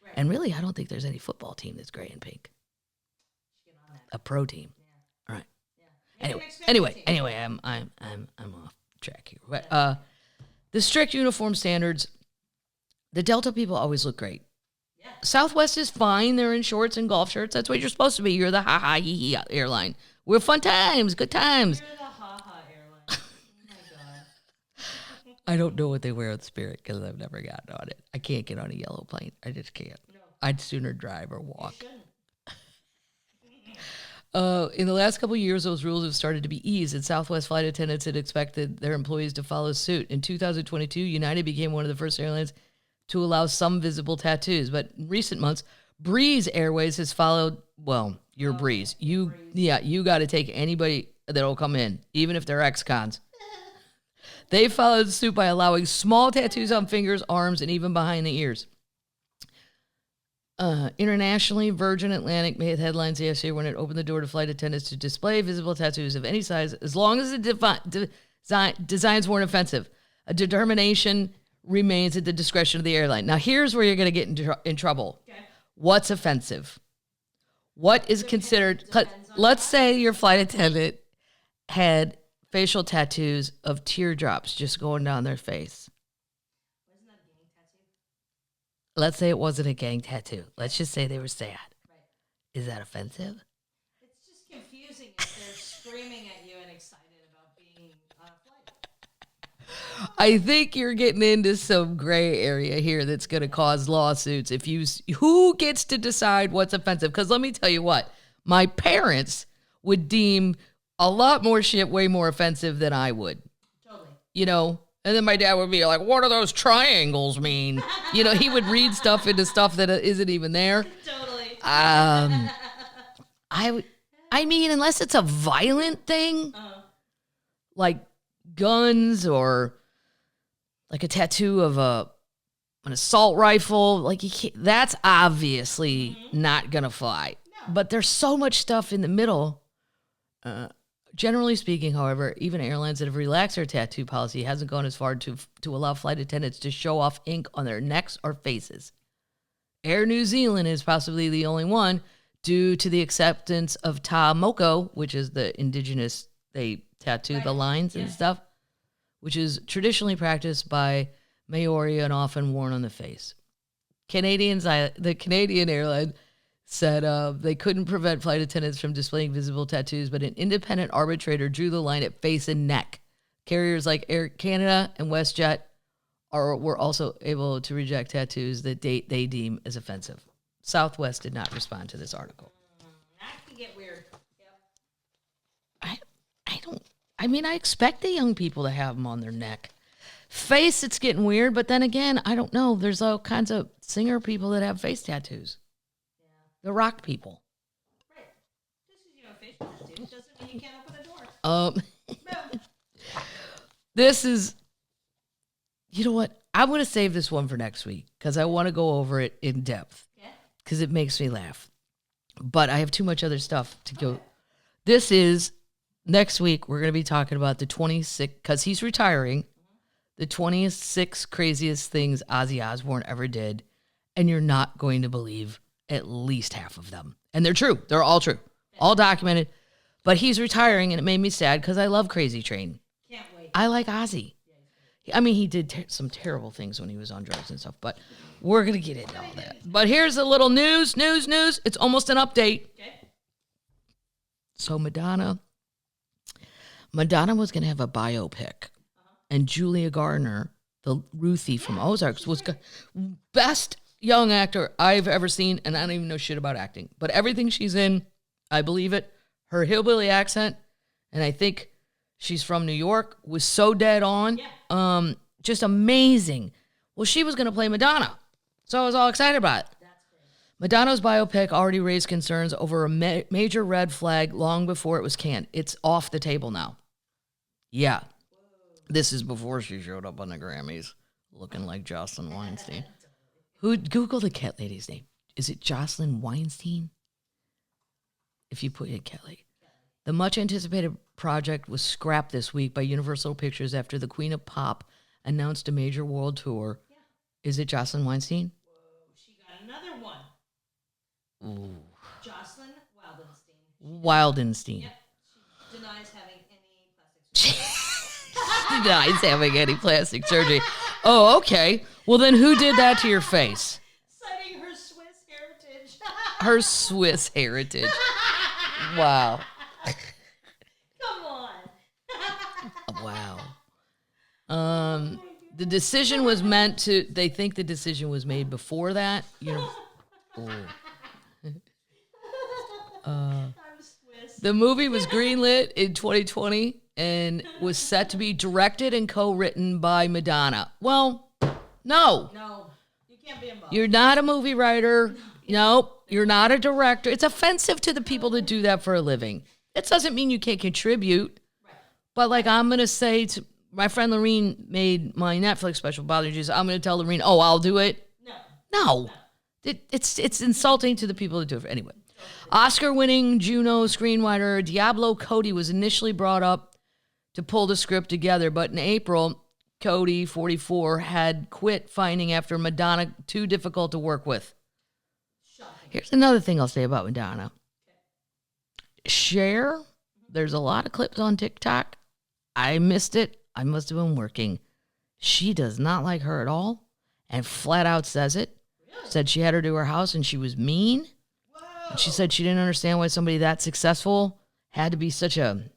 Right. And really, I don't think there's any football team that's gray and pink. Get on that. A pro team. Yeah. All right. Yeah. Maybe Anyway, I'm off track here. But the strict uniform standards, the Delta people always look great. Yeah. Southwest is fine. They're in shorts and golf shirts. That's what you're supposed to be. You're the ha-ha hee-hee airline. We're fun times, good times. You're the ha-ha airline. Oh, my God. I don't know what they wear at Spirit because I've never gotten on it. I can't get on a yellow plane. I just can't. No. I'd sooner drive or walk. You shouldn't. In the last couple of years, those rules have started to be eased, and Southwest flight attendants had expected their employees to follow suit. In 2022, United became one of the first airlines to allow some visible tattoos. But in recent months, Breeze Airways has followed, well, your Breeze. You got to take anybody that'll come in, even if they're ex-cons. They followed suit by allowing small tattoos on fingers, arms, and even behind the ears. Internationally, Virgin Atlantic made headlines yesterday when it opened the door to flight attendants to display visible tattoos of any size, as long as the designs weren't offensive. A determination remains at the discretion of the airline. Now, here's where you're going to get in trouble. Okay. What's offensive? What is considered... Let's say your flight attendant had facial tattoos of teardrops just going down their face. Wasn't that a gang tattoo? Let's say it wasn't a gang tattoo. Let's just say they were sad. Right. Is that offensive? It's just confusing if they're screaming at you and excited about being on a flight. I think you're getting into some gray area here that's going to cause lawsuits. Who gets to decide what's offensive? Because let me tell you what, my parents would deem a lot more shit way more offensive than I would. Totally. You know? And then my dad would be like, what do those triangles mean? You know, he would read stuff into stuff that isn't even there. Totally. I mean, unless it's a violent thing, like guns or like a tattoo of an assault rifle, like that's obviously not gonna fly. No. But there's so much stuff in the middle. Generally speaking, however, even airlines that have relaxed their tattoo policy hasn't gone as far to allow flight attendants to show off ink on their necks or faces. Air New Zealand is possibly the only one, due to the acceptance of ta moko, which is the indigenous, they tattoo the lines and stuff, which is traditionally practiced by Maori and often worn on the face. The Canadian airline said they couldn't prevent flight attendants from displaying visible tattoos, but an independent arbitrator drew the line at face and neck. Carriers like Air Canada and WestJet were also able to reject tattoos that they deem as offensive. Southwest did not respond to this article. That can get weird. Yep. I expect the young people to have them on their neck. Face, it's getting weird, but then again, I don't know. There's all kinds of singer people that have face tattoos. The rock people. Right. Just because you have a facial tattoo doesn't mean you can't open a door. This is, you know what? I'm going to save this one for next week because I want to go over it in depth because it makes me laugh. But I have too much other stuff to go. Okay. This is, next week, we're going to be talking about the 26, because he's retiring, the 26 craziest things Ozzy Osbourne ever did. And you're not going to believe at least half of them. And they're true. They're all true. All documented. But he's retiring, and it made me sad because I love Crazy Train. Can't wait. I like Ozzy. I mean, he did some terrible things when he was on drugs and stuff, but we're going to get into all that. But here's a little news. It's almost an update. Okay. So Madonna was going to have a biopic, and Julia Gardner, the Ruthie from Ozarks, was best young actor I've ever seen, and I don't even know shit about acting. But everything she's in, I believe it. Her hillbilly accent, and I think she's from New York, was so dead on. Yeah. Just amazing. Well, she was going to play Madonna, so I was all excited about it. That's great. Madonna's biopic already raised concerns over a major red flag long before it was canned. It's off the table now. Yeah. Whoa. This is before she showed up on the Grammys looking like Jocelyn Weinstein. Google the cat lady's name. Is it Jocelyn Weinstein? If you put in Kelly. The much-anticipated project was scrapped this week by Universal Pictures after the Queen of Pop announced a major world tour Is it Jocelyn Weinstein? Whoa, she got another one. Ooh. Jocelyn Wildenstein. Wildenstein. Yep. She denies having any plastic surgery. Denies having any plastic surgery. Oh, okay. Well, then who did that to your face? Citing her Swiss heritage. Her Swiss heritage. Wow. Come on. Wow. The decision was meant to, they think the decision was made before that. You know. I'm Swiss. The movie was greenlit in 2020 and was set to be directed and co-written by Madonna. Well, no. No, you can't be involved. You're not a movie writer. Nope. You're not a director. It's offensive to the people that do that for a living. It doesn't mean you can't contribute. Right. But like I'm going to say to my friend Lorene made my Netflix special, Bother Jesus. I'm going to tell Lorene, oh, I'll do it. No. It's insulting to the people that do it. Anyway, Oscar-winning Juno screenwriter Diablo Cody was initially brought up to pull the script together, but in April, Cody, 44, had quit finding after Madonna too difficult to work with. Shocking. Here's another thing I'll say about Madonna. Cher, there's a lot of clips on TikTok. I missed it. I must have been working. She does not like her at all and flat out says it. Really? Said she had her to her house and she was mean. Whoa. And she said she didn't understand why somebody that successful had to be such a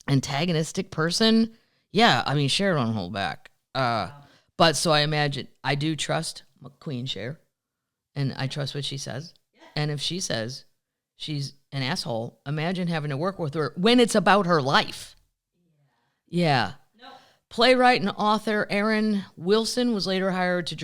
antagonistic person. Yeah, I mean, Cher don't hold back. But so I imagine, I do trust Queen Cher and I trust what she says. Yeah. And if she says she's an asshole, imagine having to work with her when it's about her life. Yeah. No. Playwright and author Aaron Wilson was later hired to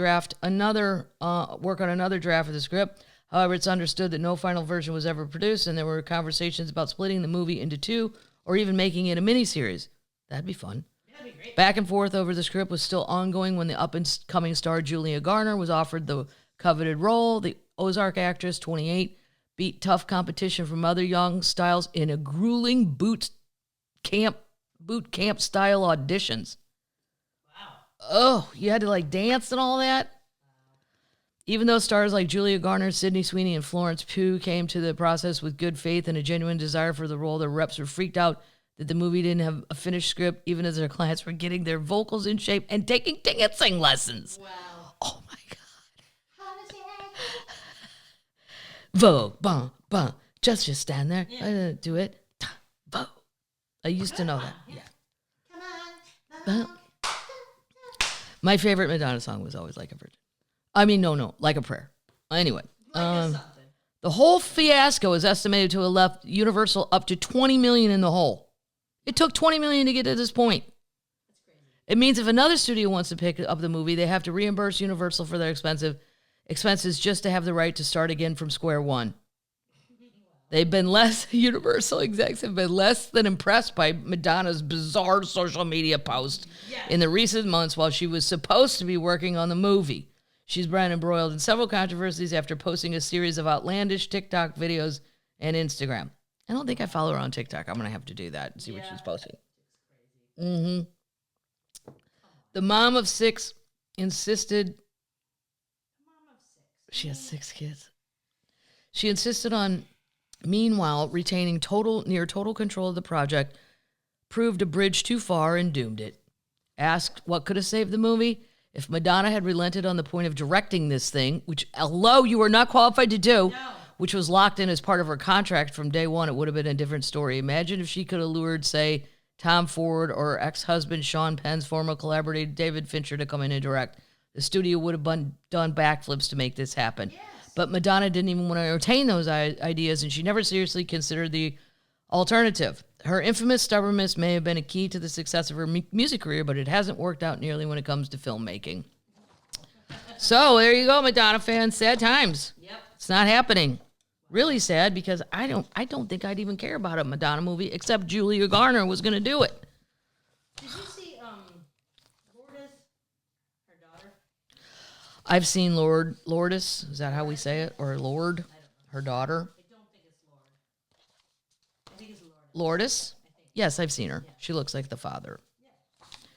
work on another draft of the script. However, it's understood that no final version was ever produced, and there were conversations about splitting the movie into two or even making it a miniseries. That'd be fun. That'd be great. Back and forth over the script was still ongoing when the up-and-coming star Julia Garner was offered the coveted role. The Ozark actress, 28, beat tough competition from other young styles in a grueling boot camp style auditions. Wow. Oh, you had to like dance and all that? Even though stars like Julia Garner, Sydney Sweeney, and Florence Pugh came to the process with good faith and a genuine desire for the role, their reps were freaked out that the movie didn't have a finished script, even as their clients were getting their vocals in shape and taking dancing lessons. Wow. Oh my God. Vogue, bum, bum. Just stand there. Yeah. Do it. Vogue. I used to know that. Yeah. Come on. My favorite Madonna song was always Like a Virgin. I mean, no, Like a Prayer. Anyway, Something. the whole fiasco is estimated to have left Universal up to $20 million in the hole. It took $20 million to get to this point. That's crazy. It means if another studio wants to pick up the movie, they have to reimburse Universal for their expenses just to have the right to start again from square one. Universal execs have been less than impressed by Madonna's bizarre social media post in the recent months while she was supposed to be working on the movie. She's been embroiled in several controversies after posting a series of outlandish TikTok videos and Instagram. I don't think I follow her on TikTok. I'm going to have to do that and see what she's posting. The mom of six insisted... She has 6 kids. She insisted on... Meanwhile, retaining near total control of the project proved a bridge too far and doomed it. Asked what could have saved the movie? If Madonna had relented on the point of directing this thing, which, hello, you were not qualified to do, which was locked in as part of her contract from day one, it would have been a different story. Imagine if she could have lured, say, Tom Ford or ex-husband Sean Penn's former collaborator David Fincher to come in and direct. The studio would have done backflips to make this happen. Yes. But Madonna didn't even want to entertain those ideas, and she never seriously considered the alternative. Her infamous stubbornness may have been a key to the success of her music career, but it hasn't worked out nearly when it comes to filmmaking. So there you go, Madonna fans. Sad times. Yep. It's not happening. Really sad because I don't think I'd even care about a Madonna movie except Julia Garner was going to do it. Did you see Lourdes, her daughter? I've seen Lourdes. Is that how we say it? Or Lord, her daughter. I don't think it's Lord. I think it's Lourdes. Lourdes? Yes, I've seen her. She looks like the father.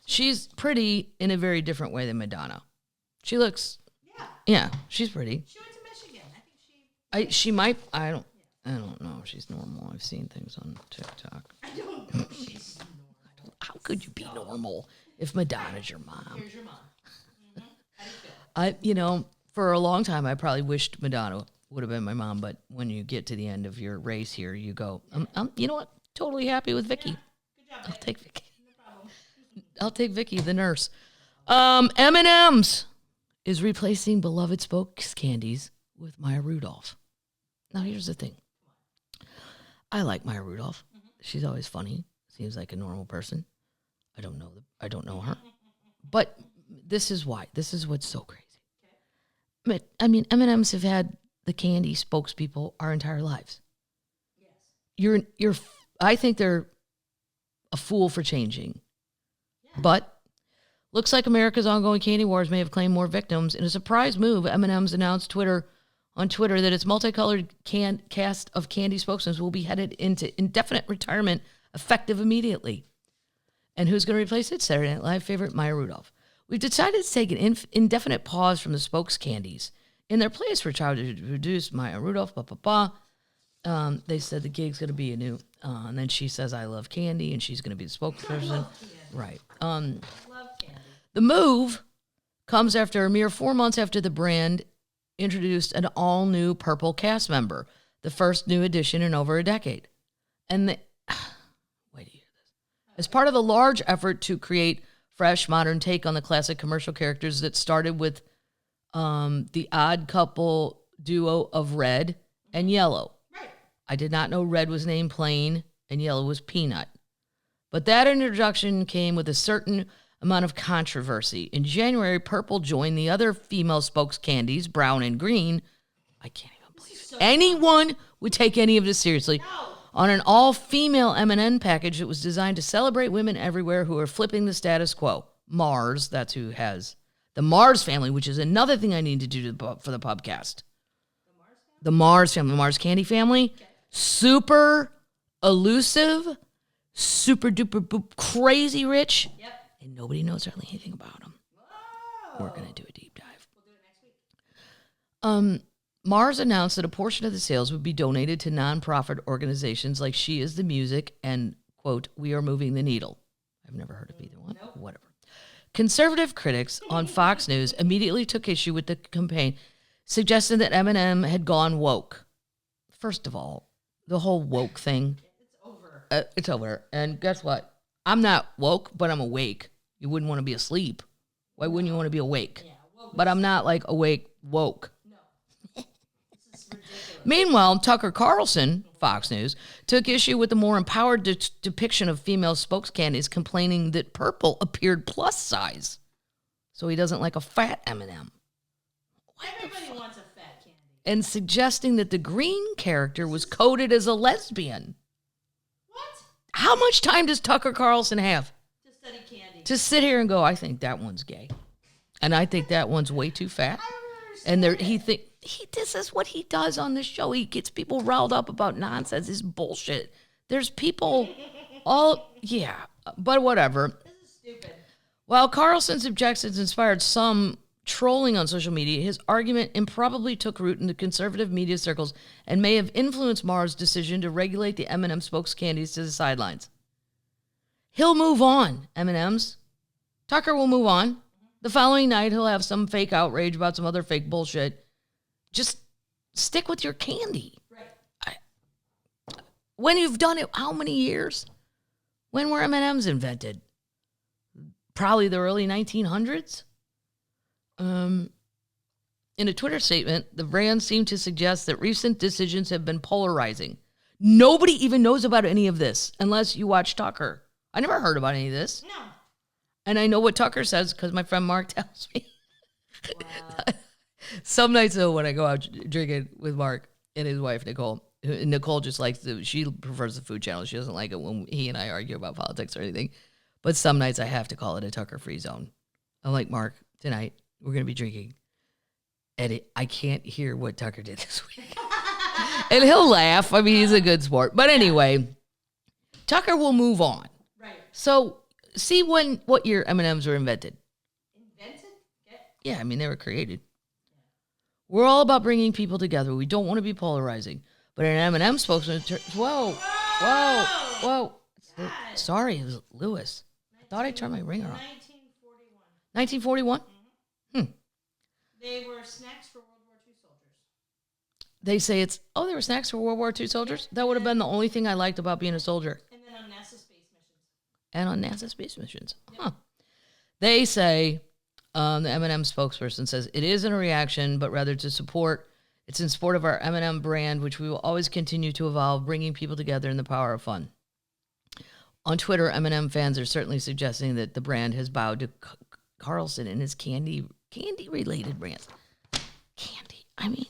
She's pretty in a very different way than Madonna. She looks Yeah, she's pretty. She went to Michigan. I think She might. I don't know if she's normal. I've seen things on TikTok. I don't know if she's normal. How could you be normal if Madonna's your mom? Here's your mom. How do you feel? For a long time, I probably wished Madonna would have been my mom. But when you get to the end of your race here, you go, you know what? Totally happy with Vicky. Yeah. Good job, I'll take Vicky. No problem. I'll take Vicky, the nurse. M&M's is replacing beloved Spokes candies with Maya Rudolph. Now, here's the thing. I like Maya Rudolph. Mm-hmm. She's always funny. Seems like a normal person. I don't know her. But this is why. This is what's so crazy. Okay. I mean, M&M's have had the candy spokespeople our entire lives. Yes. I think they're a fool for changing. Yeah. But looks like America's ongoing candy wars may have claimed more victims. In a surprise move, M&M's announced on Twitter that its multicolored cast of candy spokesmen will be headed into indefinite retirement effective immediately. And who's going to replace it? Saturday Night Live favorite Maya Rudolph. We've decided to take an indefinite pause from the spokes candies. In their place, we're trying to introduce Maya Rudolph, they said the gig's going to be a new, and then she says, I love candy, and she's going to be the spokesperson. Right. Love candy. The move comes after a mere 4 months after the brand introduced an all-new purple cast member, the first new addition in over a decade. And wait to hear this. As part of a large effort to create fresh, modern take on the classic commercial characters that started with the odd couple duo of Red and Yellow. Right. I did not know Red was named Plain and Yellow was Peanut. But that introduction came with a certain amount of controversy. In January, Purple joined the other female spokes candies, Brown and Green. I can't even believe it. Anyone would take any of this seriously. No. On an all-female M&M package that was designed to celebrate women everywhere who are flipping the status quo. Mars, that's who has the Mars family, which is another thing I need to do for the Pubcast. The Mars family, the Mars candy family. Okay. Super elusive, super duper boop, crazy rich. Yep. And nobody knows hardly anything about them. Whoa. We're going to do a deep dive. We'll do it next week. Mars announced that a portion of the sales would be donated to nonprofit organizations like She Is the Music and, quote, We Are Moving the Needle. I've never heard of either one. Nope. Whatever. Conservative critics on Fox News immediately took issue with the campaign, suggesting that M&M had gone woke. First of all, the whole woke thing. It's over. It's over. And guess what? I'm not woke, but I'm awake. You wouldn't want to be asleep. Why wouldn't you want to be awake? Yeah, but I'm not like awake, woke. No. This is ridiculous. Meanwhile, Tucker Carlson, Fox News, took issue with the more empowered depiction of female spokes candies, complaining that Purple appeared plus size. So he doesn't like a fat M&M. Everybody wants a fat candy. And suggesting that the green character was coded as a lesbian. What? How much time does Tucker Carlson have? To study candy. To sit here and go, I think that one's gay. And I think that one's way too fat. I don't understand. And this is what he does on the show. He gets people riled up about nonsense. It's bullshit. There's people but whatever. This is stupid. While Carlson's objections inspired some trolling on social media, his argument improbably took root in the conservative media circles and may have influenced Mars' decision to regulate the M&M spokes candies to the sidelines. He'll move on, M&M's. Tucker will move on. The following night, he'll have some fake outrage about some other fake bullshit. Just stick with your candy. Right. When you've done it, how many years? When were M&M's invented? Probably the early 1900s. In a Twitter statement, the brand seemed to suggest that recent decisions have been polarizing. Nobody even knows about any of this unless you watch Tucker. I never heard about any of this. No. And I know what Tucker says because my friend Mark tells me. Wow. Some nights, though, when I go out drinking with Mark and his wife, Nicole just likes she prefers the Food Channel. She doesn't like it when he and I argue about politics or anything. But some nights I have to call it a Tucker-free zone. I'm like, Mark, tonight we're going to be drinking. And I can't hear what Tucker did this week. And he'll laugh. I mean, he's a good sport. But anyway, Tucker will move on. Right. So see what year M&Ms were invented. Invented? Yeah, I mean, they were created. We're all about bringing people together. We don't want to be polarizing. But an M&M spokesman, whoa. Sorry, it was Lewis. I thought I turned my ringer on. 1941? Mm-hmm. They were snacks for World War II soldiers. They say they were snacks for World War II soldiers? That would have been the only thing I liked about being a soldier. And then on NASA space missions. Yep. Huh. They say, the M&M spokesperson says, it isn't a reaction, but rather to support. It's in support of our M&M brand, which we will always continue to evolve, bringing people together in the power of fun. On Twitter, M&M fans are certainly suggesting that the brand has bowed to Carlson and his candy-related brands. Candy. I mean,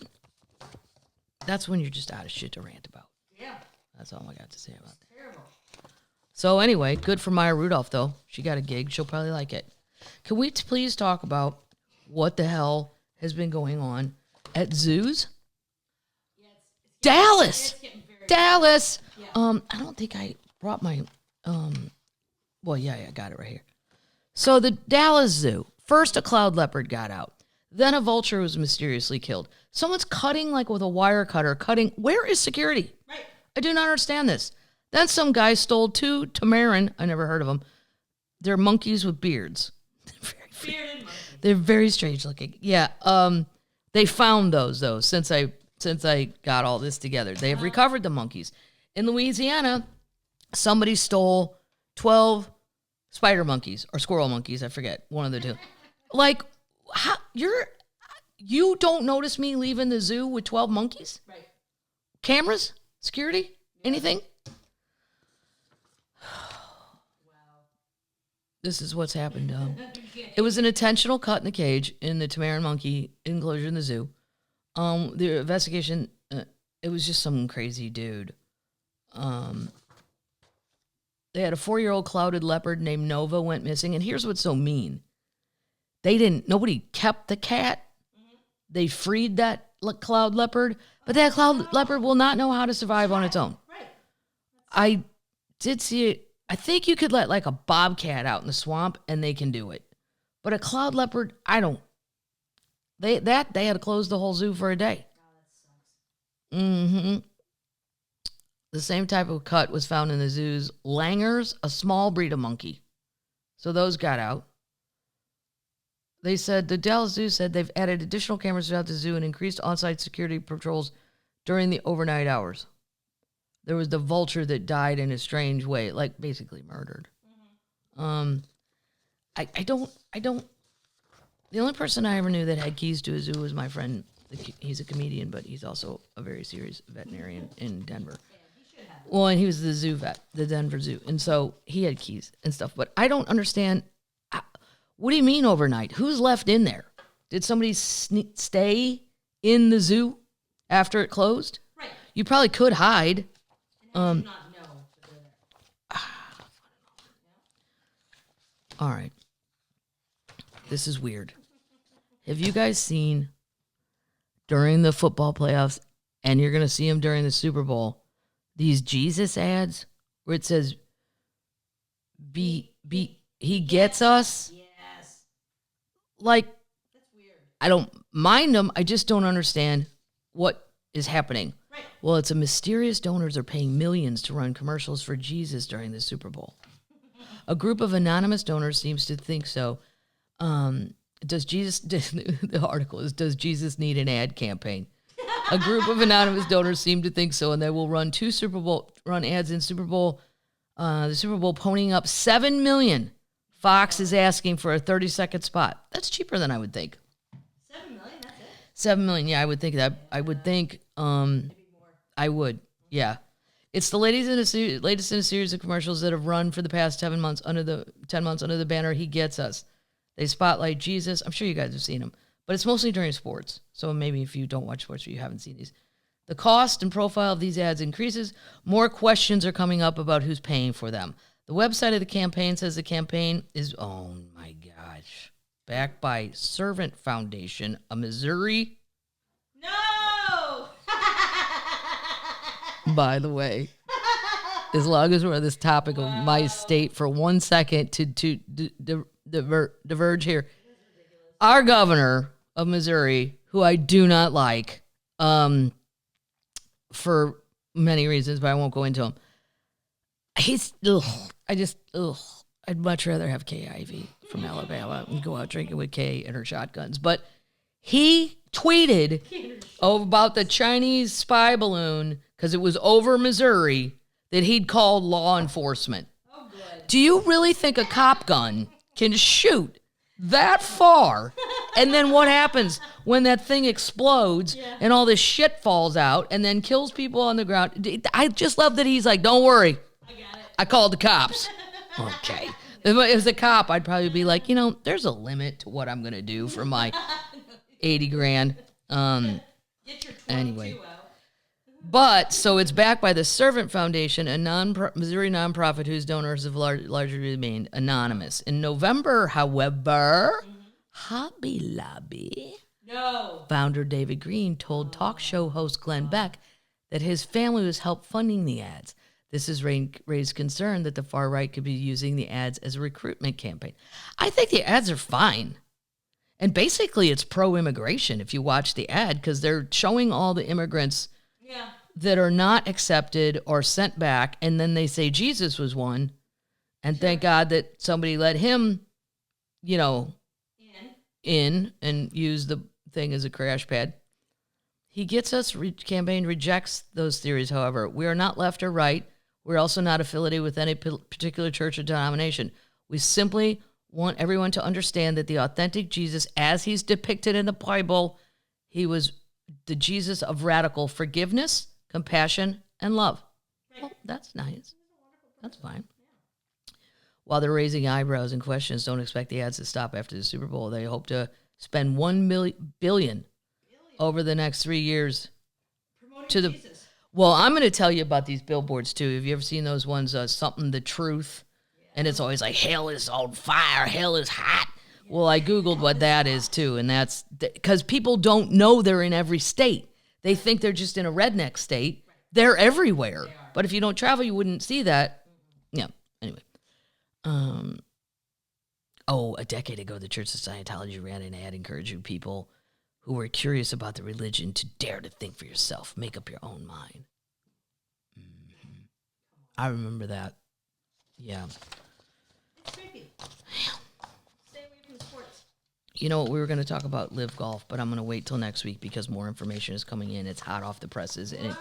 that's when you're just out of shit to rant about. Yeah. That's all I got to say about that. Terrible. So anyway, good for Maya Rudolph, though. She got a gig. She'll probably like it. Can we please talk about what the hell has been going on at zoos? Yeah, Dallas! Dallas! Yeah. I don't think I brought my... Well, yeah, I got it right here. So the Dallas Zoo. First, a cloud leopard got out. Then a vulture was mysteriously killed. Someone's cutting like with a wire cutter. Where is security? Right. I do not understand this. Then some guy stole 2 tamarin. I never heard of them. They're monkeys with beards. Bearded monkeys. They're very strange looking. Yeah. They found those though since I got all this together. They have recovered the monkeys. In Louisiana, somebody stole 12 spider monkeys or squirrel monkeys. I forget, one of the two. Like, how, you don't notice me leaving the zoo with 12 monkeys? Right. Cameras? Security? Anything? This is what's happened. It was an intentional cut in the cage in the tamarin monkey enclosure in the zoo. The investigation, it was just some crazy dude. They had a 4-year-old clouded leopard named Nova went missing. And here's what's so mean. Nobody kept the cat. Mm-hmm. They freed that cloud leopard. But that cloud leopard will not know how to survive on its own. Right. I did see it. I think you could let like a bobcat out in the swamp and they can do it. But a cloud leopard, I don't. They had to close the whole zoo for a day. Oh, that sucks. Mm-hmm. The same type of cut was found in the zoo's langurs, a small breed of monkey. So those got out. They said, the Dallas Zoo said they've added additional cameras throughout the zoo and increased on-site security patrols during the overnight hours. There was the vulture that died in a strange way, like basically murdered. Mm-hmm. I don't. The only person I ever knew that had keys to a zoo was my friend. He's a comedian, but he's also a very serious veterinarian in Denver. Well, and he was the zoo vet, the Denver Zoo. And so he had keys and stuff. But I don't understand. What do you mean overnight? Who's left in there? Did somebody stay in the zoo after it closed? Right. You probably could hide. And not know that they're there. All right. This is weird. Have you guys seen during the football playoffs, and you're going to see them during the Super Bowl, these Jesus ads where it says, he gets us? Yes. Like, That's weird. I don't mind them. I just don't understand what is happening. Right. Well, it's a mysterious donors are paying millions to run commercials for Jesus during the Super Bowl. A group of anonymous donors seems to think so. The article is, does Jesus need an ad campaign? A group of anonymous donors seem to think so, and they will run ads in Super Bowl. The Super Bowl ponying up $7 million. Fox is asking for a 30-second spot. That's cheaper than I would think. $7 million, that's it. $7 million, yeah, I would think that. I would think, Maybe more. I would, yeah. It's the latest in a series of commercials that have run for the past 10 months under the banner He Gets Us. They spotlight Jesus. I'm sure you guys have seen them, but it's mostly during sports. So maybe if you don't watch sports or you haven't seen these. The cost and profile of these ads increases. More questions are coming up about who's paying for them. The website of the campaign says the campaign is, oh my gosh, backed by Servant Foundation, a Missouri. No! By the way, as long as we're on this topic of my state for 1 second to diverge here, our governor of Missouri, who I do not like, for many reasons, but I won't go into them. I'd much rather have Kay Ivey from Alabama and go out drinking with Kay and her shotguns. But he tweeted about the Chinese spy balloon, because it was over Missouri, that he'd called law enforcement. Oh, good. Do you really think a cop gun can shoot that far? And then what happens when that thing explodes and all this shit falls out and then kills people on the ground? I just love that he's like, don't worry. I got it. I called the cops. Okay. If it was a cop, I'd probably be like, there's a limit to what I'm going to do for my 80 grand. Get your 22 Anyway. out. But, so it's backed by the Servant Foundation, a Missouri nonprofit whose donors have largely remained anonymous. In November, however, Hobby Lobby founder David Green told talk show host Glenn Beck that his family was help funding the ads. This has raised concern that the far right could be using the ads as a recruitment campaign. I think the ads are fine. And basically, it's pro-immigration if you watch the ad, because they're showing all the immigrants that are not accepted or sent back, and then they say Jesus was one, and thank God that somebody let him, in and use the thing as a crash pad. He Gets Us campaign rejects those theories, however. We are not left or right. We're also not affiliated with any particular church or denomination. We simply want everyone to understand that the authentic Jesus, as he's depicted in the Bible, he was the Jesus of radical forgiveness, compassion, and love. Well, that's nice. That's fine. While they're raising eyebrows and questions, don't expect the ads to stop after the Super Bowl. They hope to spend $1 billion over the next 3 years to the. Jesus. Well, I'm going to tell you about these billboards too. Have you ever seen those ones? Something the truth, and it's always like hell is on fire, hell is hot. Well, I googled what that is too, and that's because people don't know they're in every state. They think they're just in a redneck state. They're everywhere. But if you don't travel, you wouldn't see that. Yeah. Anyway. A decade ago, the Church of Scientology ran an ad encouraging people who were curious about the religion to dare to think for yourself, make up your own mind. Mm-hmm. I remember that. Yeah. It's creepy. Stay away from sports. You know what? We were going to talk about Live Golf, but I'm going to wait till next week because more information is coming in. It's hot off the presses, and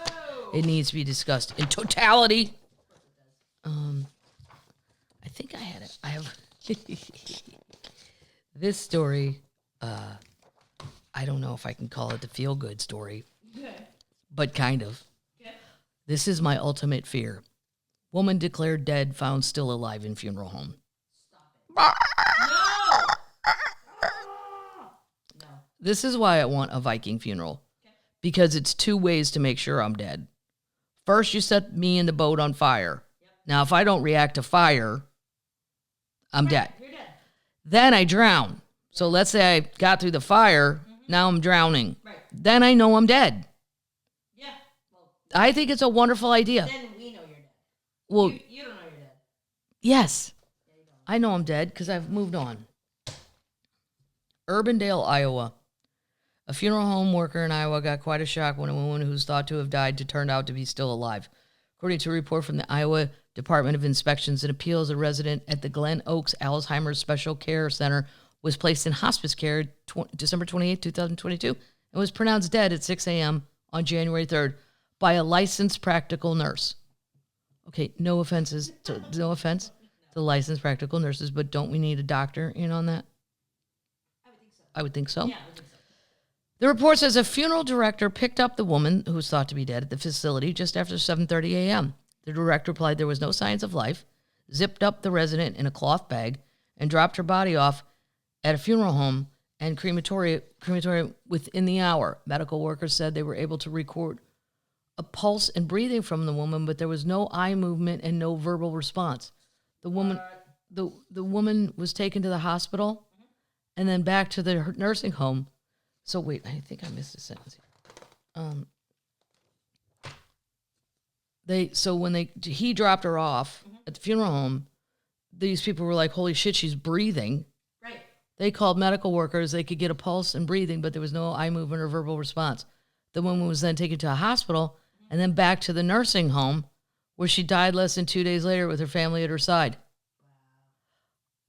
it needs to be discussed in totality. I think I had it. I have this story. I don't know if I can call it the feel-good story, but kind of. This is my ultimate fear. Woman declared dead, found still alive in funeral home. Stop it. No. This is why I want a Viking funeral, because it's two ways to make sure I'm dead. First, you set me and the boat on fire. Now, if I don't react to fire, I'm dead. You're dead. Then I drown. So let's say I got through the fire. Now I'm drowning. Right. Then I know I'm dead. Yeah. Well, I think it's a wonderful idea. then we know you're dead. Well, You don't know you're dead. yes. Yeah, you don't. I know I'm dead because I've moved on. Urbandale, Iowa. A funeral home worker in Iowa got quite a shock when a woman who's thought to have died turned out to be still alive. According to a report from the Iowa Department of Inspections and Appeals, a resident at the Glen Oaks Alzheimer's Special Care Center was placed in hospice care December 28, 2022, and was pronounced dead at 6 a.m. on January 3rd by a licensed practical nurse. Okay, no offense to licensed practical nurses, but don't we need a doctor in on that? I would think so. Yeah, I would think so. The report says a funeral director picked up the woman who was thought to be dead at the facility just after 7:30 a.m. The director replied there was no signs of life, zipped up the resident in a cloth bag, and dropped her body off at a funeral home and crematory within the hour. Medical workers said they were able to record a pulse and breathing from the woman, but there was no eye movement and no verbal response. The woman was taken to the hospital and then back to the nursing home. So wait, I think I missed a sentence here. He dropped her off at the funeral home, these people were like, holy shit, she's breathing. Right. They called medical workers. They could get a pulse and breathing, but there was no eye movement or verbal response. The woman was then taken to a hospital and then back to the nursing home where she died less than 2 days later with her family at her side.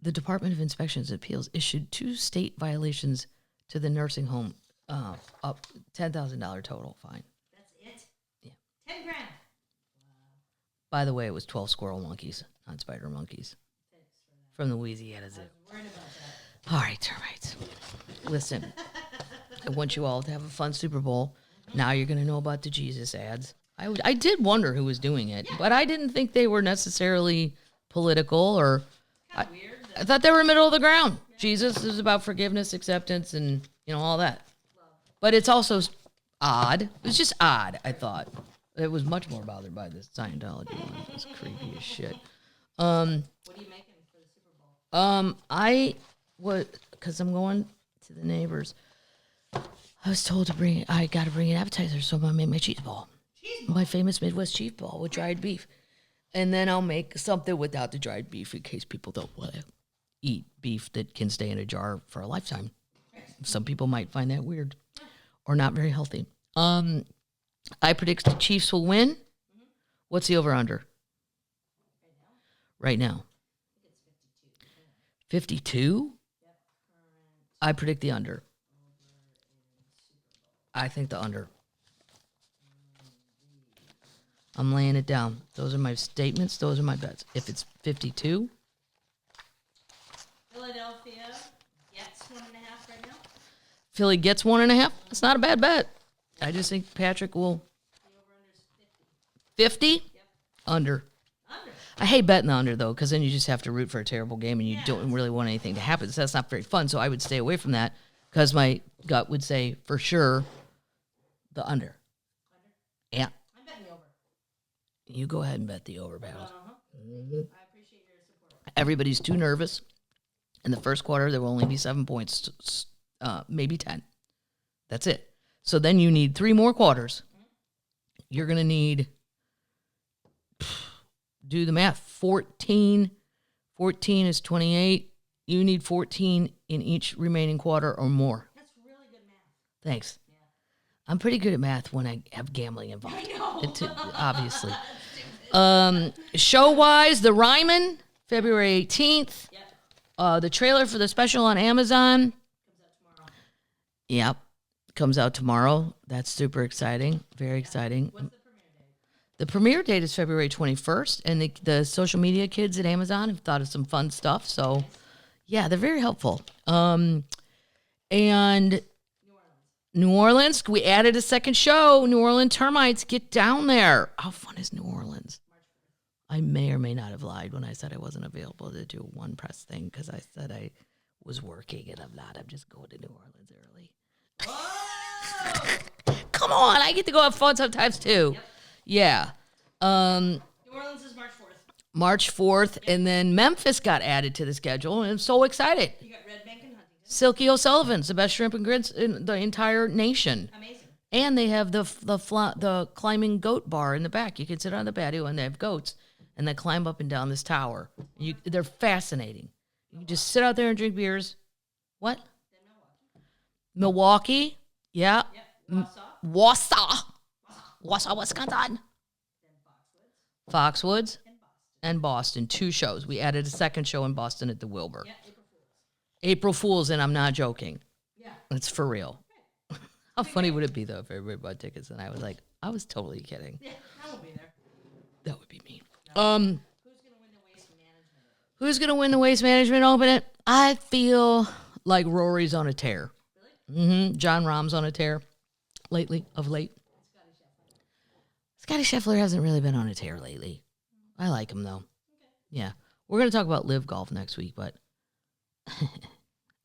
The Department of Inspections and Appeals issued 2 state violations to the nursing home, up $10,000 total fine. That's it? Yeah. 10 grand. By the way, it was 12 squirrel monkeys, not spider monkeys. From the Louisiana Zoo. Worried about that. All right, termites. Listen, I want you all to have a fun Super Bowl. Now you're going to know about the Jesus ads. I did wonder who was doing it, but I didn't think they were necessarily political or... I thought they were middle of the ground. Jesus is about forgiveness, acceptance, and, all that. But it's also odd. It was just odd, I thought. It was much more bothered by this Scientology one. It was creepy as shit. What are you making for the Super Bowl? Because I'm going to the neighbors. I was told I got to bring an appetizer, so I'm going to make my cheese ball. My famous Midwest cheese ball with dried beef. And then I'll make something without the dried beef in case people don't want to eat beef that can stay in a jar for a lifetime. Some people might find that weird or not very healthy. I predict the Chiefs will win. Mm-hmm. What's the over-under? Right now. 52? Yep. I predict the under. I think the under. I'm laying it down. Those are my statements. Those are my bets. If it's 52. Philadelphia gets 1.5 right now. Philly gets 1.5. That's not a bad bet. I just think Patrick will. The over-under is 50. 50? Yep. Under. I hate betting the under, though, because then you just have to root for a terrible game and you don't really want anything to happen. So that's not very fun. So I would stay away from that because my gut would say for sure the under. Yeah. I'm betting the over. You go ahead and bet the over, Battles. Mm-hmm. I appreciate your support. Everybody's too nervous. In the first quarter, there will only be 7 points, maybe 10. That's it. So then you need 3 more quarters. You're going to need, do the math, 14. 14 is 28. You need 14 in each remaining quarter or more. That's really good math. Thanks. Yeah. I'm pretty good at math when I have gambling involved. I know. Obviously. Show-wise, The Ryman, February 18th. Yep. The trailer for the special on Amazon. Comes out tomorrow. Yep. Comes out tomorrow. That's super exciting. Very exciting. What's the premiere date? The premiere date is February 21st, and the social media kids at Amazon have thought of some fun stuff. So, yeah, they're very helpful. And New Orleans, we added a second show. New Orleans Termites, get down there. How fun is New Orleans? I may or may not have lied when I said I wasn't available to do one press thing because I said I was working, and I'm not. I'm just going to New Orleans early. Whoa! Come on, I get to go have fun sometimes too. Yep. Yeah. New Orleans is March 4th. March 4th, and then Memphis got added to the schedule, and I'm so excited. You got Red Bank and Huntington. Silky O'Sullivan's the best shrimp and grits in the entire nation. Amazing. And they have the climbing goat bar in the back. You can sit on the patio, and they have goats, and they climb up and down this tower. They're fascinating. You can just sit out there and drink beers. What? Then Milwaukee. Yeah. Yep. Wausau. Wausau, Wisconsin. Then Foxwoods. And Boston. And Boston. 2 shows. We added a second show in Boston at the Wilbur. Yeah, April Fools. April Fools, and I'm not joking. Yeah. It's for real. How funny would it be, though, if everybody bought tickets and I was like, I was totally kidding. Yeah, I won't be there. That would be me. Who's going to win the waste management? Who's going to win the Waste Management Open? I feel like Rory's on a tear. Really? John Rahm's on a tear of late. Scotty Scheffler hasn't really been on a tear lately. I like him, though. Okay. Yeah. We're going to talk about live golf next week, but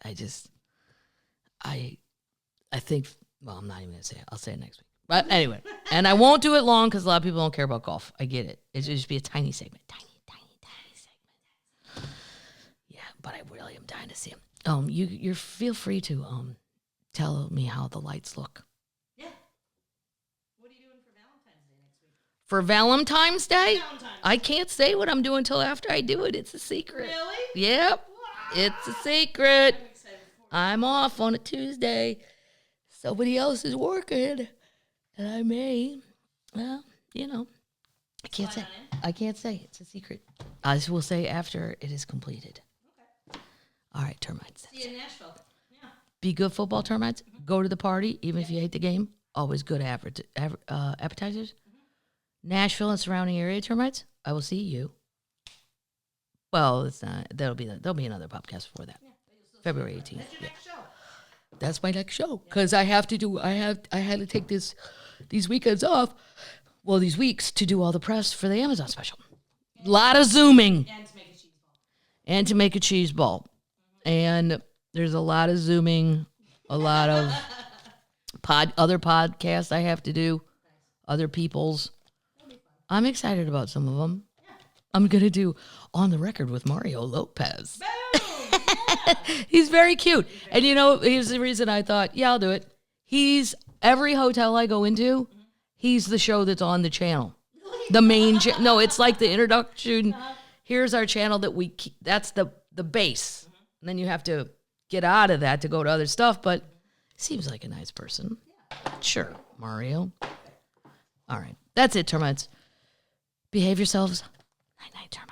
I think, well, I'm not even going to say it. I'll say it next week. But anyway, and I won't do it long because a lot of people don't care about golf. I get it. It'll just be a tiny segment. Tiny segment. Yeah, but I really am dying to see him. You feel free to tell me how the lights look. Yeah. What are you doing for Valentine's Day next week? For Valentine's Day? Valentine's. I can't say what I'm doing till after I do it. It's a secret. Really? Yep. Wow. It's a secret. I'm excited I'm off on a Tuesday. Somebody else is working. And I may, well, you know, I can't say. I can't say. It's a secret. I will say after it is completed. Okay. All right, termites. See you in Nashville. Yeah. Be good football termites. Mm-hmm. Go to the party, even if you hate the game. Always good appetizers. Mm-hmm. Nashville and surrounding area termites. I will see you. Well, it's not. There'll be another podcast before that. Yeah, February 18th. That's your next show. That's my next show because I had to take these weekends off. Well, these weeks to do all the press for the Amazon special. A lot of Zooming. And to make a cheese ball. And there's a lot of Zooming, a lot of other podcasts I have to do, other people's. I'm excited about some of them. Yeah. I'm going to do On the Record with Mario Lopez. Boom! Yeah. He's very cute. And you know, here's the reason I thought, yeah, I'll do it. He's every hotel I go into, he's the show that's on the channel. The main no, it's like the introduction. Here's our channel that we keep. That's the base. And then you have to get out of that to go to other stuff, but seems like a nice person. Sure, Mario. All right. That's it, termites. Behave yourselves. Night-night, termites.